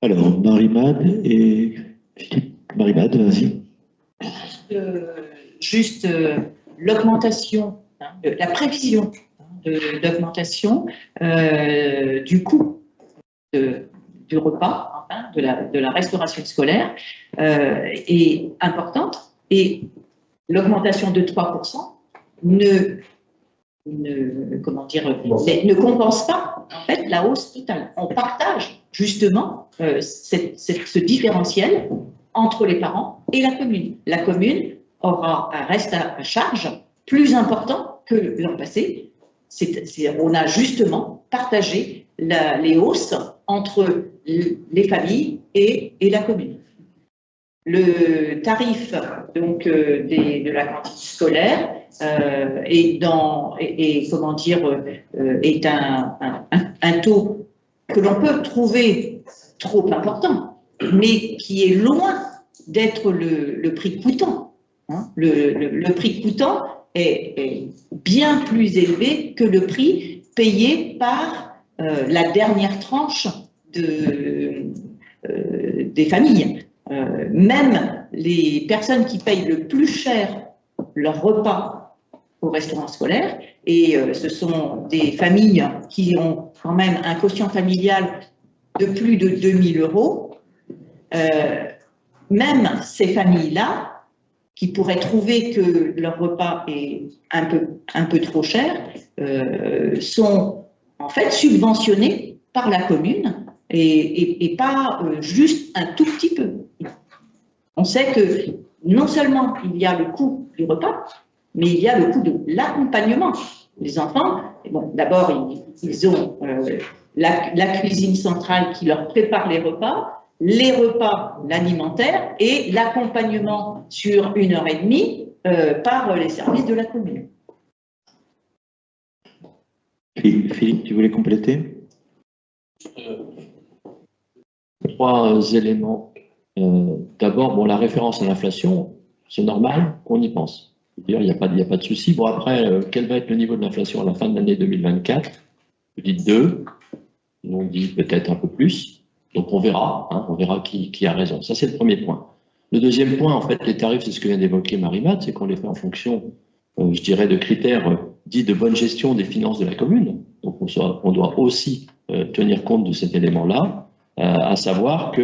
Alors, Marie-Made et Philippe. Marie-Made, vas-y. Juste l'augmentation, la prévision d'augmentation du coût du repas, enfin, de la restauration scolaire est importante, et l'augmentation de 3% ne compense pas en fait la hausse totale. On partage justement ce différentiel entre les parents et la commune. La commune aura un reste à charge plus important que l'an passé. On a justement partagé les hausses entre les familles et la commune. Le tarif donc de la cantine scolaire est un taux que l'on peut trouver trop important, mais qui est loin d'être le prix coûtant. Hein. Le prix coûtant est bien plus élevé que le prix payé par la dernière tranche des familles. Même les personnes qui payent le plus cher leur repas au restaurant scolaire, et ce sont des familles qui ont quand même un quotient familial de plus de 2 000 euros, même ces familles-là, qui pourraient trouver que leur repas est un peu trop cher, sont en fait subventionnés par la commune, et pas juste un tout petit peu. On sait que non seulement il y a le coût du repas, mais il y a le coût de l'accompagnement. Les enfants, bon, d'abord, ils ont la cuisine centrale qui leur prépare les repas, l'alimentaire et l'accompagnement sur 1h30 par les services de la commune. Philippe, tu voulais compléter? 3 éléments. D'abord, la référence à l'inflation, c'est normal qu'on y pense. Il n'y a pas de souci. Bon, après, quel va être le niveau de l'inflation à la fin de l'année 2024? Vous dites 2, on dit peut-être un peu plus. Donc on verra qui a raison. Ça, c'est le premier point. Le deuxième point, en fait, les tarifs, c'est ce que vient d'évoquer Marie-Made, c'est qu'on les fait en fonction, je dirais, de critères dits de bonne gestion des finances de la commune. Donc on doit aussi tenir compte de cet élément-là, à savoir que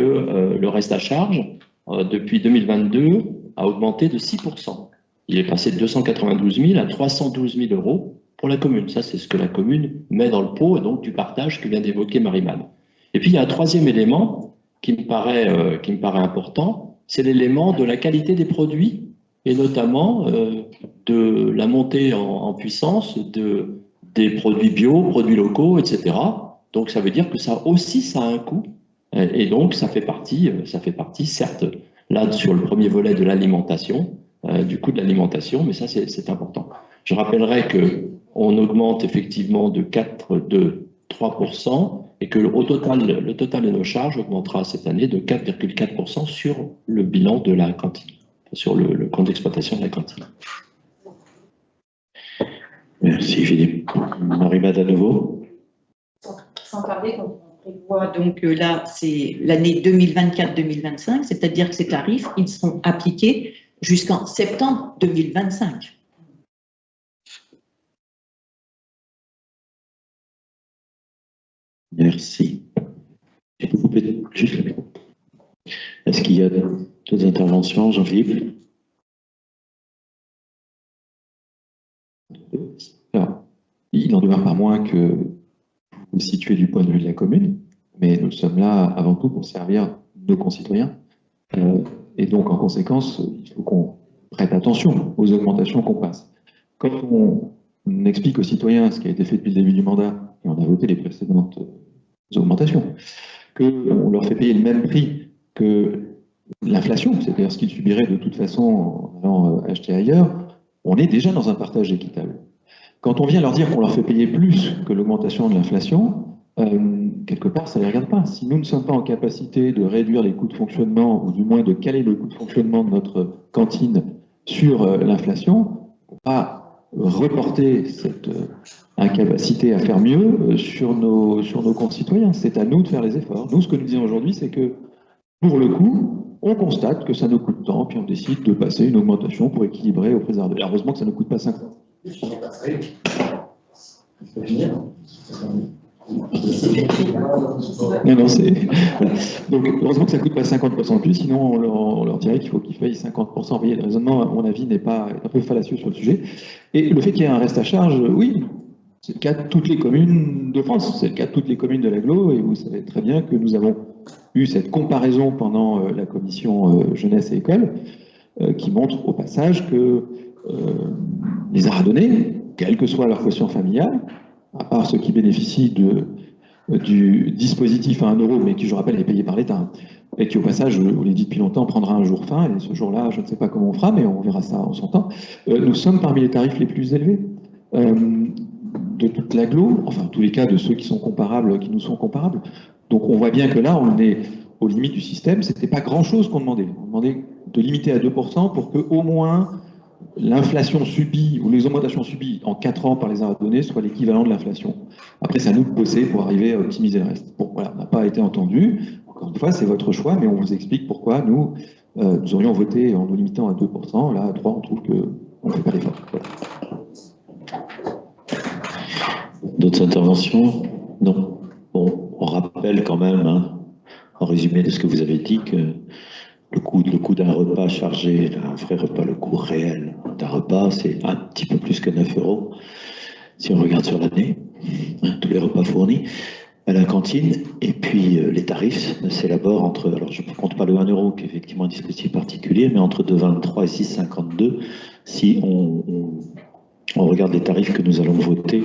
le reste à charge, depuis 2022, a augmenté de 6%. Il est passé de 292 000 à 312 000 euros pour la commune. Ça, c'est ce que la commune met dans le pot, et donc du partage que vient d'évoquer Marie-Made. Et puis, il y a un troisième élément qui me paraît important, c'est l'élément de la qualité des produits, et notamment de la montée en puissance des produits bio, produits locaux, etc. Donc ça veut dire que ça aussi, ça a un coût. Et donc ça fait partie, certes, là sur le premier volet de l'alimentation, du coût de l'alimentation, mais ça c'est important. Je rappellerai qu'on augmente effectivement de 3% et que le total de nos charges augmentera cette année de 4,4% sur le bilan de la cantine, sur le compte d'exploitation de la cantine. Merci Philippe. Marie-Made à nouveau. Sans parler qu'on prévoit, donc là, c'est l'année 2024-2025, c'est-à-dire que ces tarifs, ils seront appliqués jusqu'en septembre 2025. Merci. Est-ce qu'il y a d'autres interventions, Jean-Philippe? Alors, il n'en demeure pas moins que vous vous situez du point de vue de la commune, mais nous sommes là avant tout pour servir nos concitoyens. Et donc, en conséquence, il faut qu'on prête attention aux augmentations qu'on passe. Quand on explique aux citoyens ce qui a été fait depuis le début du mandat, et on a voté les précédentes augmentations, qu'on leur fait payer le même prix que l'inflation, c'est-à-dire ce qu'ils subiraient de toute façon en allant acheter ailleurs, on est déjà dans un partage équitable. Quand on vient leur dire qu'on leur fait payer plus que l'augmentation de l'inflation, quelque part, ça ne les regarde pas. Si nous ne sommes pas en capacité de réduire les coûts de fonctionnement, ou du moins de caler le coût de fonctionnement de notre cantine sur l'inflation, on ne peut pas reporter cette incapacité à faire mieux sur nos concitoyens. C'est à nous de faire les efforts. Nous, ce que nous disons aujourd'hui, c'est que, pour le coup, on constate que ça nous coûte tant, puis on décide de passer une augmentation pour équilibrer au préservé. Heureusement que ça ne coûte pas 5 ans. Non, c'est... Donc, heureusement que ça ne coûte pas 50% de plus, sinon on leur dirait qu'il faut qu'ils payent 50%. Vous voyez, le raisonnement, à mon avis, est un peu fallacieux sur le sujet. Et le fait qu'il y ait un reste à charge, oui, c'est le cas de toutes les communes de France, c'est le cas de toutes les communes de l'agglo, et vous savez très bien que nous avons eu cette comparaison pendant la commission jeunesse et école, qui montre au passage que les Arradonnais, quelle que soit leur quotient familial, à part ceux qui bénéficient du dispositif à 1 euro, mais qui, je rappelle, est payé par l'État, et qui, au passage, je vous l'ai dit depuis longtemps, prendra un jour fin, et ce jour-là, je ne sais pas comment on fera, mais on verra ça en son temps. Nous sommes parmi les tarifs les plus élevés de toute l'agglo, enfin, en tous les cas, de ceux qui sont comparables, qui nous sont comparables. Donc, on voit bien que là, on est aux limites du système. C'était pas grand-chose qu'on demandait. On demandait de limiter à 2% pour que, au moins, l'inflation subie ou les augmentations subies en 4 ans par les Arradonnais soient l'équivalent de l'inflation. Après, c'est à nous de bosser pour arriver à optimiser le reste. Bon, voilà, on n'a pas été entendu. Encore une fois, c'est votre choix, mais on vous explique pourquoi nous aurions voté en nous limitant à 2%. Là, à 3%, on trouve qu'on ne fait pas l'effort. Voilà. D'autres interventions? Non. Bon, on rappelle quand même, hein, en résumé de ce que vous avez dit, que le coût d'un repas chargé, d'un vrai repas, le coût réel d'un repas, c'est un petit peu plus que 9 euros, si on regarde sur l'année, hein, tous les repas fournis à la cantine. Et puis les tarifs s'élaborent entre, alors je ne compte pas le 1 euro, qui est effectivement un dispositif particulier, mais entre 2,23 et 6,52, si on regarde les tarifs que nous allons voter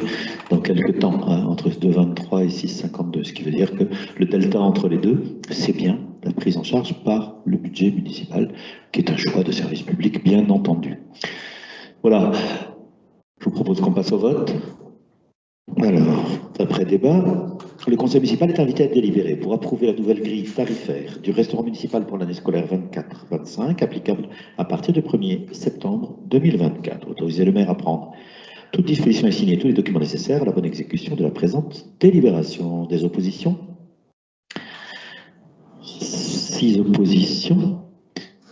dans quelques temps, hein, entre 2,23 et 6,52, ce qui veut dire que le delta entre les deux, c'est bien la prise en charge par le budget municipal, qui est un choix de service public, bien entendu. Voilà, je vous propose qu'on passe au vote. Alors, après débat, le conseil municipal est invité à délibérer pour approuver la nouvelle grille tarifaire du restaurant municipal pour l'année scolaire 24-25, applicable à partir du 1er septembre 2024. Autoriser le maire à prendre toute disposition et signer tous les documents nécessaires à la bonne exécution de la présente délibération. Des oppositions? 6 oppositions.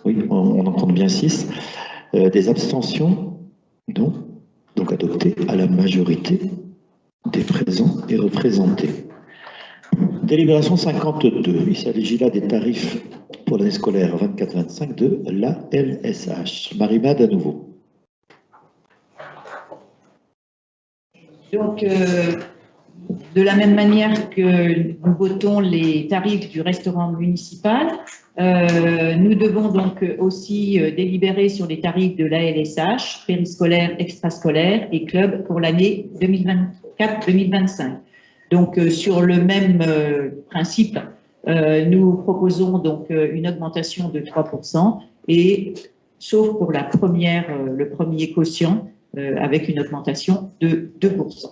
Oui, on en compte bien 6. Des abstentions? Non. Donc adopté à la majorité des présents et représentés. Délibération 52. Il s'agit là des tarifs pour l'année scolaire 24-25 de la LSH. Marie-Made à nouveau. Donc, de la même manière que nous votons les tarifs du restaurant municipal, nous devons donc aussi délibérer sur les tarifs de la LSH, périscolaire, extrascolaire et club pour l'année 2024-2025. Donc, sur le même principe, nous proposons donc une augmentation de 3%, et sauf pour la le premier quotient, avec une augmentation de 2%.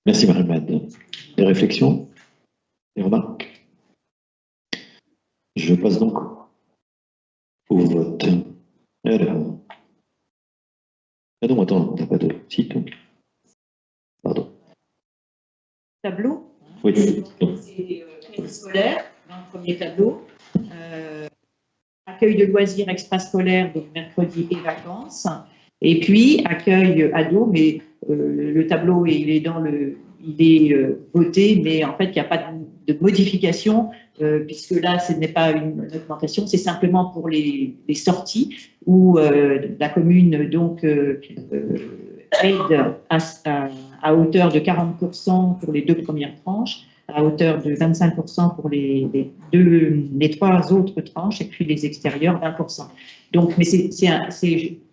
Merci Marie-Mad. Des réflexions? Des remarques? Je passe donc au vote. Alors. Ah non, attends, t'as pas de site. Pardon. Tableau. Oui. C'est crédit scolaire dans le premier tableau. Accueil de loisirs extrascolaires, donc mercredi et vacances. Et puis accueil ado, mais le tableau il est voté, mais en fait il n'y a pas de modification, puisque là ce n'est pas une augmentation, c'est simplement pour les sorties où la commune donc aide à hauteur de 40% pour les 2 premières tranches, à hauteur de 25% pour les 3 autres tranches, et puis les extérieurs 20%. Donc, mais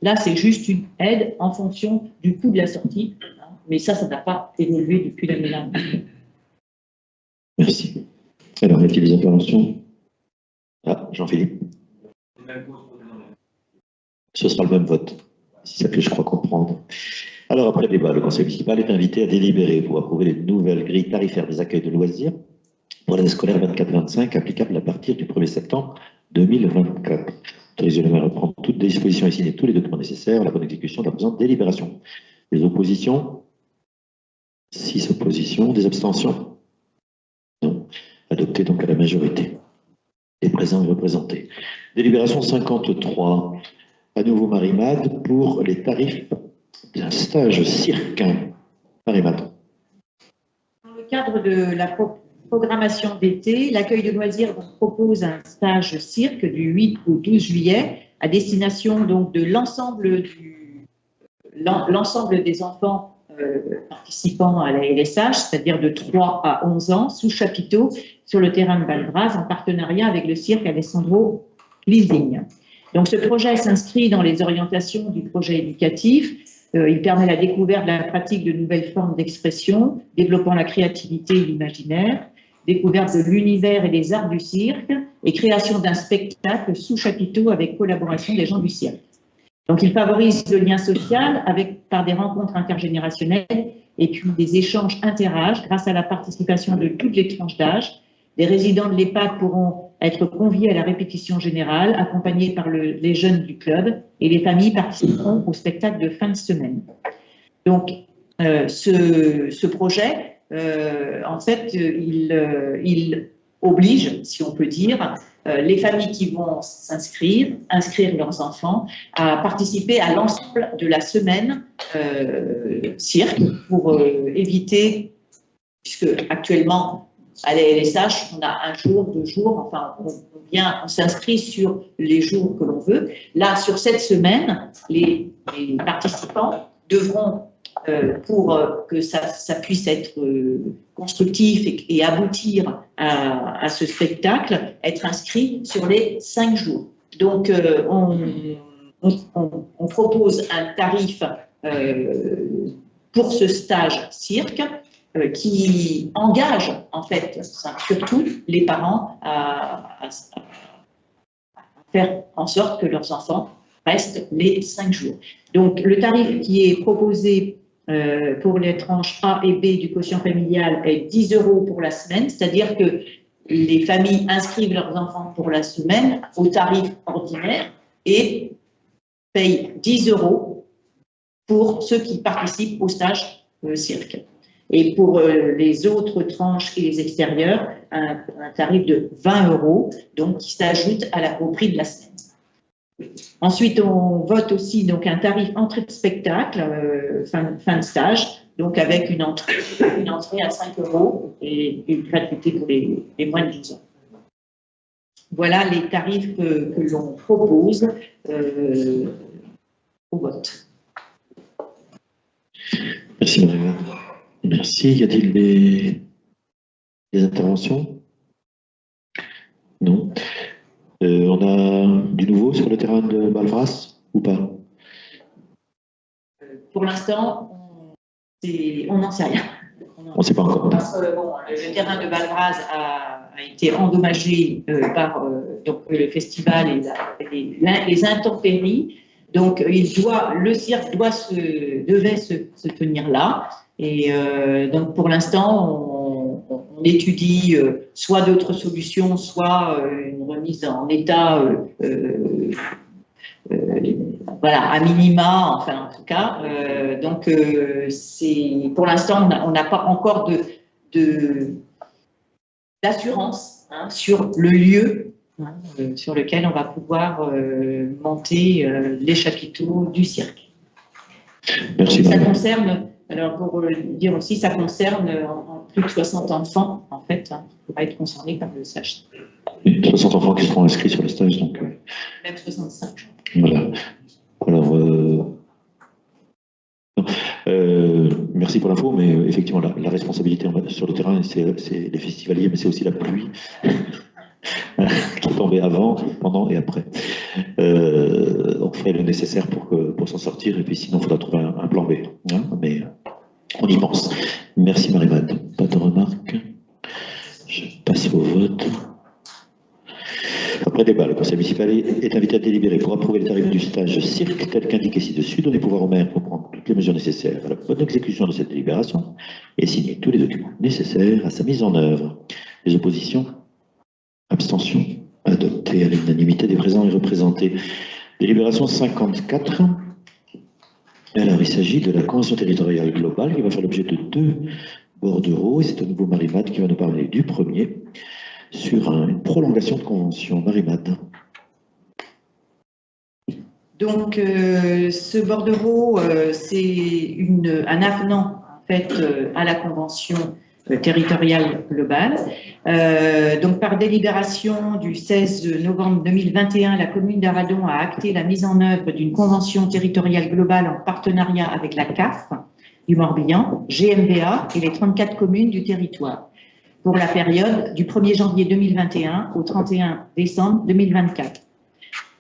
là, c'est juste une aide en fonction du coût de la sortie, hein, mais ça n'a pas évolué depuis l'année dernière. Merci. Alors, y a-t-il des interventions? Ah, Jean-Philippe. Ce sera le même vote, si ça fait, je crois, comprendre. Alors, après le débat, le conseil municipal est invité à délibérer pour approuver les nouvelles grilles tarifaires des accueils de loisirs pour l'année scolaire 24-25, applicables à partir du 1er septembre 2024. Autorisez le maire à prendre toutes les dispositions et signer tous les documents nécessaires à la bonne exécution de la présente délibération. Des oppositions? 6 oppositions. Des abstentions? Non. Adopté donc à la majorité. Les présents et représentés. Délibération 53. À nouveau Marie-Mad pour les tarifs d'un stage cirque. Marie-Mad. Dans le cadre de la programmation d'été, l'accueil de loisirs propose un stage cirque du 8 au 12 juillet à destination donc de l'ensemble des enfants participant à la LSH, c'est-à-dire de 3 à 11 ans, sous chapiteau sur le terrain de Valbraz, en partenariat avec le cirque Alessandro Leasing. Donc ce projet s'inscrit dans les orientations du projet éducatif. Il permet la découverte de la pratique de nouvelles formes d'expression, développant la créativité et l'imaginaire, découverte de l'univers et des arts du cirque, et création d'un spectacle sous chapiteau avec collaboration des gens du cirque. Donc il favorise le lien social par des rencontres intergénérationnelles et puis des échanges interâges grâce à la participation de toutes les tranches d'âge. Les résidents de l'EHPAD pourront être conviés à la répétition générale, accompagnés par les jeunes du club, et les familles participeront au spectacle de fin de semaine. Donc, ce projet, en fait, il oblige, si on peut dire, les familles qui vont inscrire leurs enfants, à participer à l'ensemble de la semaine cirque pour éviter, puisque actuellement, à la LSH, on a 1 jour, 2 jours, enfin, on s'inscrit sur les jours que l'on veut. Là, sur cette semaine, les participants devront, pour que ça puisse être constructif et aboutir à ce spectacle, être inscrits sur les 5 jours. Donc, on propose un tarif pour ce stage cirque, qui engage en fait surtout les parents à faire en sorte que leurs enfants restent les 5 jours. Donc le tarif qui est proposé pour les tranches A et B du quotient familial est 10 € pour la semaine, c'est-à-dire que les familles inscrivent leurs enfants pour la semaine au tarif ordinaire et payent 10 € pour ceux qui participent au stage cirque. Et pour les autres tranches et les extérieurs, un tarif de 20 €, donc qui s'ajoute au prix de la semaine. Ensuite, on vote aussi donc un tarif entrée de spectacle, fin de stage, donc avec une entrée à 5 € et une gratuité pour les moins de 12 ans. Voilà les tarifs que l'on propose au vote. Merci Marie-Mad. Merci. Y a-t-il des interventions? Non. On a du nouveau sur le terrain de Valbraz ou pas? pour l'instant, on n'en sait rien. On ne sait pas encore. Parce que bon, le terrain de Valraz a été endommagé par donc, le festival et les intempéries. Donc, le cirque devait se tenir là. Et donc, pour l'instant, on étudie soit d'autres solutions, soit une remise en état, voilà, à minima, enfin, en tout cas. Donc, pour l'instant, on n'a pas encore d'assurance sur le lieu sur lequel on va pouvoir monter les chapiteaux du cirque. Merci. Ça concerne, alors pour le dire aussi, ça concerne plus de 60 enfants, en fait, qui pourraient être concernés par le stage. 60 enfants qui seront inscrits sur le stage, donc. Même 65. Voilà. Alors, merci pour l'info, mais effectivement, la responsabilité sur le terrain, c'est les festivaliers, mais c'est aussi la pluie qui est tombée avant, pendant et après. On ferait le nécessaire pour s'en sortir, et puis sinon, il faudra trouver un plan B. Hein, mais on y pense. Merci Marie-Mad. Pas de remarques. Je passe au vote. Après débat, le conseil municipal est invité à délibérer pour approuver les tarifs du stage cirque tel qu'indiqué ci-dessus, donner pouvoir au maire pour prendre toutes les mesures nécessaires à la bonne exécution de cette délibération et signer tous les documents nécessaires à sa mise en œuvre. Les oppositions? Abstention? Adopté à l'unanimité des présents et représentés. Délibération 54. Alors, il s'agit de la convention territoriale globale qui va faire l'objet de 2 bordereaux. Et c'est à nouveau Marie-Mad qui va nous parler du premier sur une prolongation de convention. Marie-Mad. Donc, ce bordereau, c'est un avenant en fait, à la convention territoriale globale. Donc, par délibération du 16 novembre 2021, la commune d'Arradon a acté la mise en œuvre d'une convention territoriale globale en partenariat avec la CAF du Morbihan, GMBA et les 34 communes du territoire pour la période du 1er janvier 2021 au 31 décembre 2024.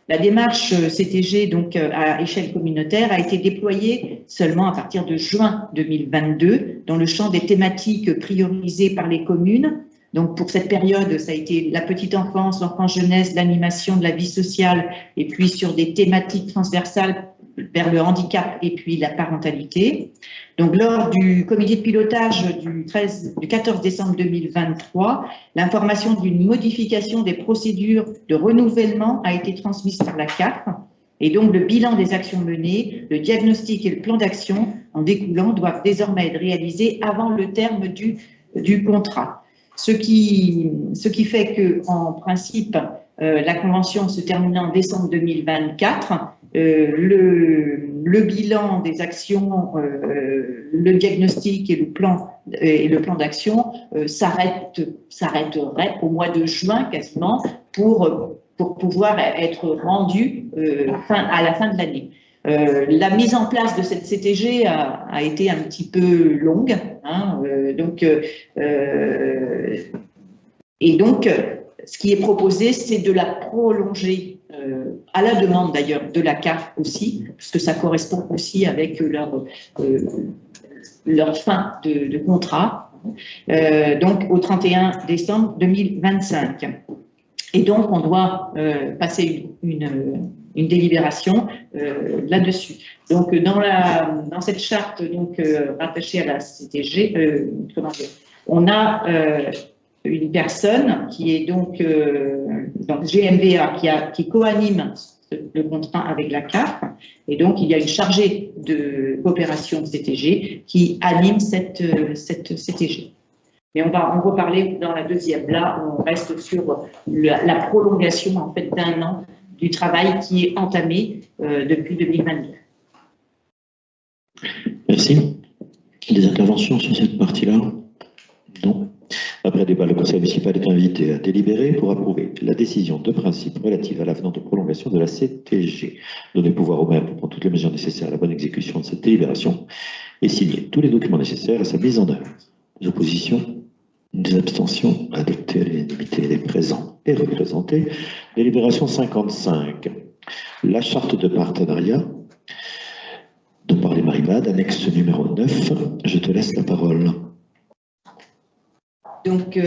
La démarche CTG, donc à échelle communautaire, a été déployée seulement à partir de juin 2022 dans le champ des thématiques priorisées par les communes. Donc pour cette période, ça a été la petite enfance, l'enfance jeunesse, l'animation de la vie sociale, et puis sur des thématiques transversales vers le handicap et puis la parentalité. Donc, lors du comité de pilotage du 14 décembre 2023, l'information d'une modification des procédures de renouvellement a été transmise par la CAF. Et donc, le bilan des actions menées, le diagnostic et le plan d'action en découlant doivent désormais être réalisés avant le terme du contrat. Ce qui fait que, en principe, la convention se terminant en décembre 2024, le bilan des actions, le diagnostic et le plan d'action s'arrêterait au mois de juin quasiment pour pouvoir être rendu à la fin de l'année. La mise en place de cette CTG a été un petit peu longue, hein, et donc ce qui est proposé, c'est de la prolonger à la demande d'ailleurs de la CAF aussi, parce que ça correspond aussi avec leur fin de contrat, donc au 31 décembre 2025. Et donc, on doit passer une délibération là-dessus. Donc, dans cette charte donc, rattachée à la CTG, on a une personne qui est donc GMBA qui co-anime le contrat avec la CAF, et donc il y a une chargée de coopération CTG qui anime cette CTG. Mais on va en reparler dans la deuxième. Là, on reste sur la prolongation en fait d'1 an du travail qui est entamé depuis 2022. Merci. Des interventions sur cette partie-là? Non. Après débat, le conseil municipal est invité à délibérer pour approuver la décision de principe relative à l'avenant de prolongation de la CTG, donner pouvoir au maire pour prendre toutes les mesures nécessaires à la bonne exécution de cette délibération et signer tous les documents nécessaires à sa mise en œuvre. Des oppositions? Des abstentions? Adopté à l'unanimité des présents et représentés. Délibération 55. La charte de partenariat dont parlait Marie Ribad, annexe numéro 9. Je te laisse la parole. Donc,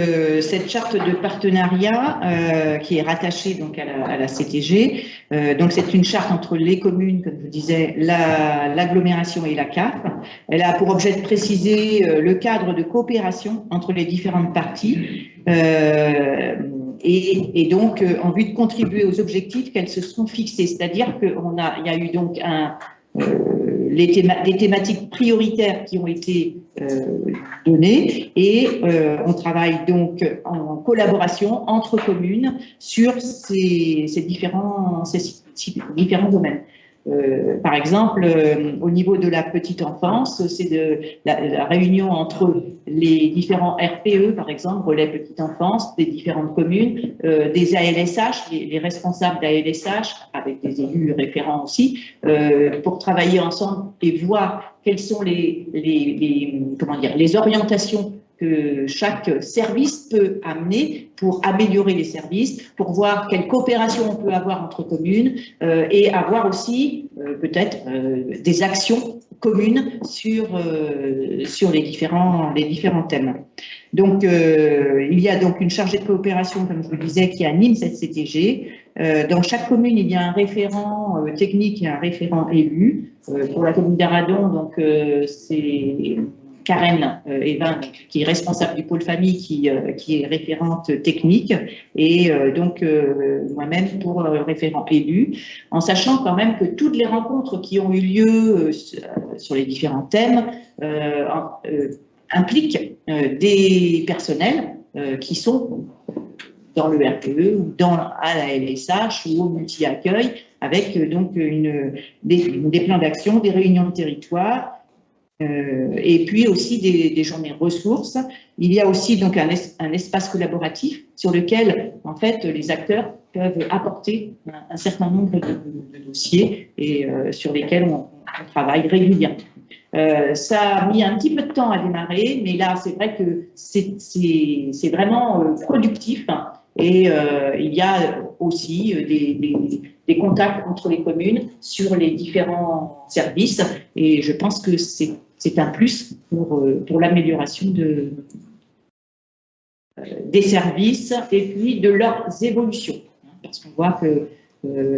cette charte de partenariat qui est rattachée donc, à la CTG, donc c'est une charte entre les communes, comme je vous disais, l'agglomération et la CAF. Elle a pour objet de préciser le cadre de coopération entre les différentes parties et donc en vue de contribuer aux objectifs qu'elles se sont fixés. C'est-à-dire qu'il y a eu donc des thématiques prioritaires qui ont été données et on travaille donc en collaboration entre communes sur ces différents domaines. Par exemple, au niveau de la petite enfance, c'est la réunion entre les différents RPE, par exemple, relais petite enfance, des différentes communes, des ALSH, les responsables d'ALSH, avec des élus référents aussi, pour travailler ensemble et voir quelles sont les orientations que chaque service peut amener pour améliorer les services, pour voir quelle coopération on peut avoir entre communes et avoir aussi peut-être des actions communes sur les différents thèmes. Donc, il y a donc une chargée de coopération, comme je vous le disais, qui anime cette CTG. Dans chaque commune, il y a un référent technique et un référent élu. Pour la commune d'Arradon, donc c'est Karen Evin, qui est responsable du pôle famille, qui est référente technique, et donc moi-même pour référent élu, en sachant quand même que toutes les rencontres qui ont eu lieu sur les différents thèmes impliquent des personnels qui sont dans le RPE ou à la LSH ou au multi-accueil, avec donc des plans d'action, des réunions de territoire, et puis aussi des journées ressources. Il y a aussi donc un espace collaboratif sur lequel en fait les acteurs peuvent apporter un certain nombre de dossiers et sur lesquels on travaille régulièrement. Ça a mis un petit peu de temps à démarrer, mais là c'est vrai que c'est vraiment productif, et il y a aussi des contacts entre les communes sur les différents services, et je pense que c'est un plus pour l'amélioration des services et puis de leurs évolutions. Parce qu'on voit que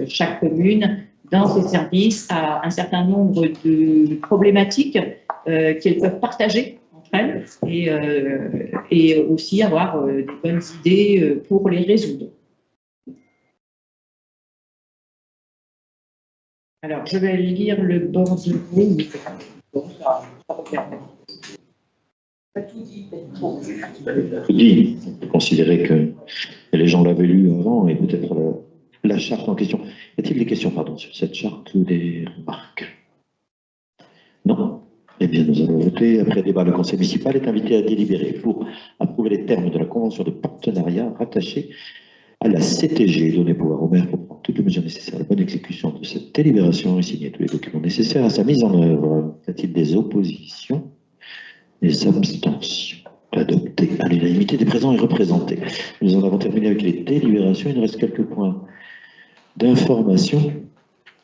chaque commune, dans ses services, a un certain nombre de problématiques qu'elles peuvent partager entre elles et aussi avoir de bonnes idées pour les résoudre. Alors, je vais lire le bordereau. Dit, on peut considérer que les gens l'avaient lu avant et peut-être la charte en question. Y a-t-il des questions, pardon, sur cette charte ou des remarques? Non. Eh bien, nous allons voter. Après débat, le conseil municipal est invité à délibérer pour approuver les termes de la convention de partenariat rattachée à la CTG, donner pouvoir au maire pour prendre toutes les mesures nécessaires à la bonne exécution de cette délibération et signer tous les documents nécessaires à sa mise en œuvre. Y a-t-il des oppositions? Des abstentions? Adopté à l'unanimité des présents et représentés. Nous en avons terminé avec les délibérations. Il nous reste quelques points d'information.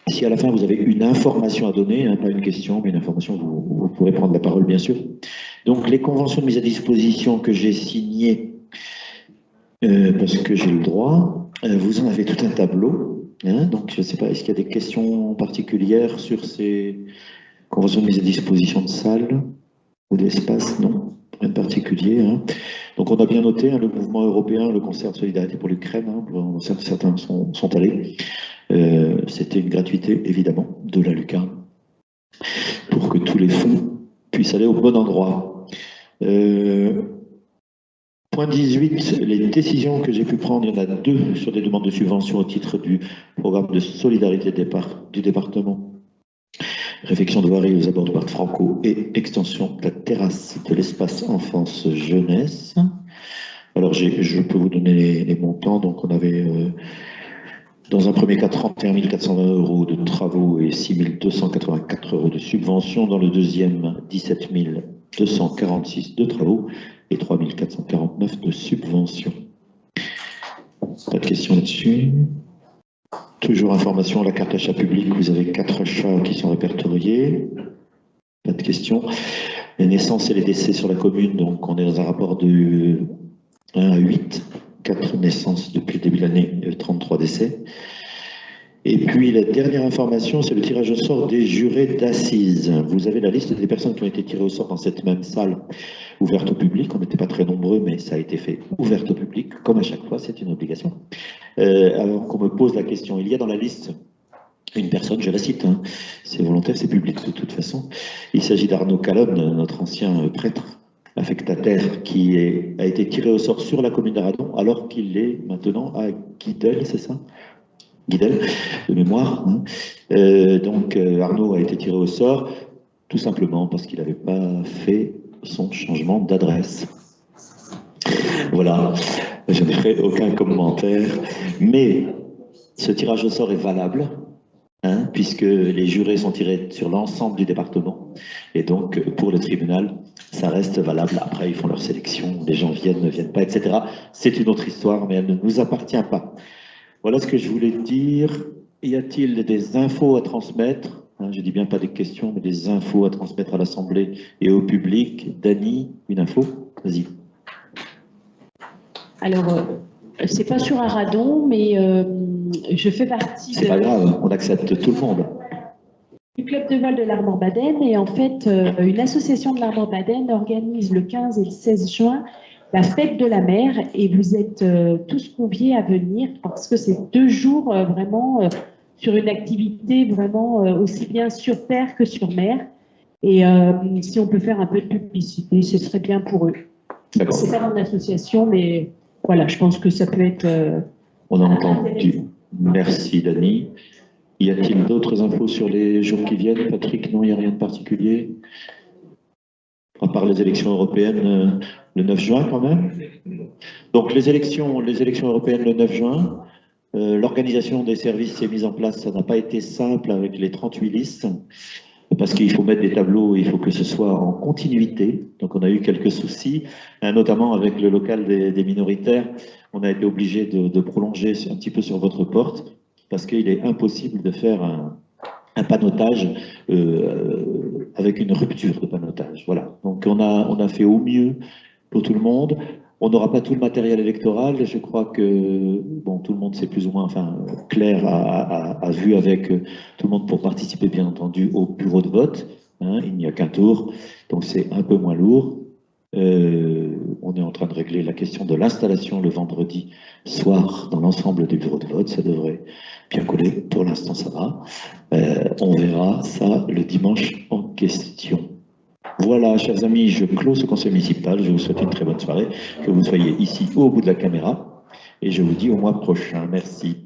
Si à la fin vous avez une information à donner, pas une question, mais une information, vous pourrez prendre la parole, bien sûr. Donc, les conventions de mise à disposition que j'ai signées, parce que j'ai le droit, vous en avez tout un tableau. Donc, je ne sais pas, est-ce qu'il y a des questions particulières sur ces conventions de mise à disposition de salles ou d'espace? Non, rien de particulier. Donc, on a bien noté le mouvement européen, le concert de solidarité pour l'Ukraine, certains sont allés. C'était une gratuité, évidemment, de la lucarne, pour que tous les fonds puissent aller au bon endroit. Point 18, les décisions que j'ai pu prendre, il y en a 2 sur des demandes de subvention au titre du programme de solidarité du département. Réfection de voirie aux abords de Parc Franco et extension de la terrasse de l'espace enfance-jeunesse. Alors, je peux vous donner les montants. Donc, on avait, dans un premier cas, 31 420 € de travaux et 6 284 € de subvention. Dans le deuxième, 17 246 de travaux et 3 449 de subvention. Pas de questions là-dessus. Toujours information, la carte achat public, vous avez 4 achats qui sont répertoriés. Pas de questions. Les naissances et les décès sur la commune, donc on est dans un rapport de 1 à 8, 4 naissances depuis le début de l'année, 33 décès. Et puis la dernière information, c'est le tirage au sort des jurés d'assises. Vous avez la liste des personnes qui ont été tirées au sort dans cette même salle ouverte au public. On n'était pas très nombreux, mais ça a été fait ouverte au public, comme à chaque fois, c'est une obligation. Avant qu'on me pose la question, il y a dans la liste une personne, je la cite, hein, c'est volontaire, c'est public de toute façon. Il s'agit d'Arnaud Calonne, notre ancien prêtre affectataire, qui a été tiré au sort sur la commune d'Aradon, alors qu'il est maintenant à Guidel, c'est ça? Guidel, de mémoire. Hein. Donc Arnaud a été tiré au sort, tout simplement parce qu'il n'avait pas fait son changement d'adresse. Voilà, je ne ferai aucun commentaire, mais ce tirage au sort est valable, hein, puisque les jurés sont tirés sur l'ensemble du département, et donc pour le tribunal, ça reste valable. Après, ils font leur sélection, les gens viennent, ne viennent pas, etc. C'est une autre histoire, mais elle ne nous appartient pas. Voilà ce que je voulais dire. Y a-t-il des infos à transmettre? Je dis bien pas des questions, mais des infos à transmettre à l'Assemblée et au public. Dany, une info? Vas-y. Alors, c'est pas sur Aradon, mais je fais partie C'est pas grave, on accepte tout le monde. Du club de vol de l'Armor-Baden, et en fait, une association de l'Armor-Baden organise le 15 et le 16 juin la fête de la mer, et vous êtes tous conviés à venir parce que c'est 2 jours vraiment sur une activité vraiment aussi bien sur terre que sur mer. Et si on peut faire un peu de publicité, ce serait bien pour eux. C'est pas mon association, mais voilà, je pense que ça peut être... On a entendu. Merci Dany. Y a-t-il d'autres infos sur les jours qui viennent? Patrick, non, il n'y a rien de particulier. À part les élections européennes le 9 juin quand même. Donc les élections européennes le 9 juin, l'organisation des services s'est mise en place, ça n'a pas été simple avec les 38 listes, parce qu'il faut mettre des tableaux, il faut que ce soit en continuité, donc on a eu quelques soucis, notamment avec le local des minoritaires, on a été obligé de prolonger un petit peu sur votre porte, parce qu'il est impossible de faire un panotage avec une rupture de panotage. Voilà. Donc on a fait au mieux pour tout le monde. On n'aura pas tout le matériel électoral. Je crois que bon, tout le monde s'est plus ou moins, enfin, Claire a vu avec tout le monde pour participer, bien entendu, au bureau de vote. Hein, il n'y a qu'un tour, donc c'est un peu moins lourd. On est en train de régler la question de l'installation le vendredi soir dans l'ensemble des bureaux de vote. Ça devrait bien coller. Pour l'instant, ça va. On verra ça le dimanche en question. Voilà, chers amis, je clôt ce conseil municipal. Je vous souhaite une très bonne soirée. Que vous soyez ici au bout de la caméra. Et je vous dis au mois prochain. Merci.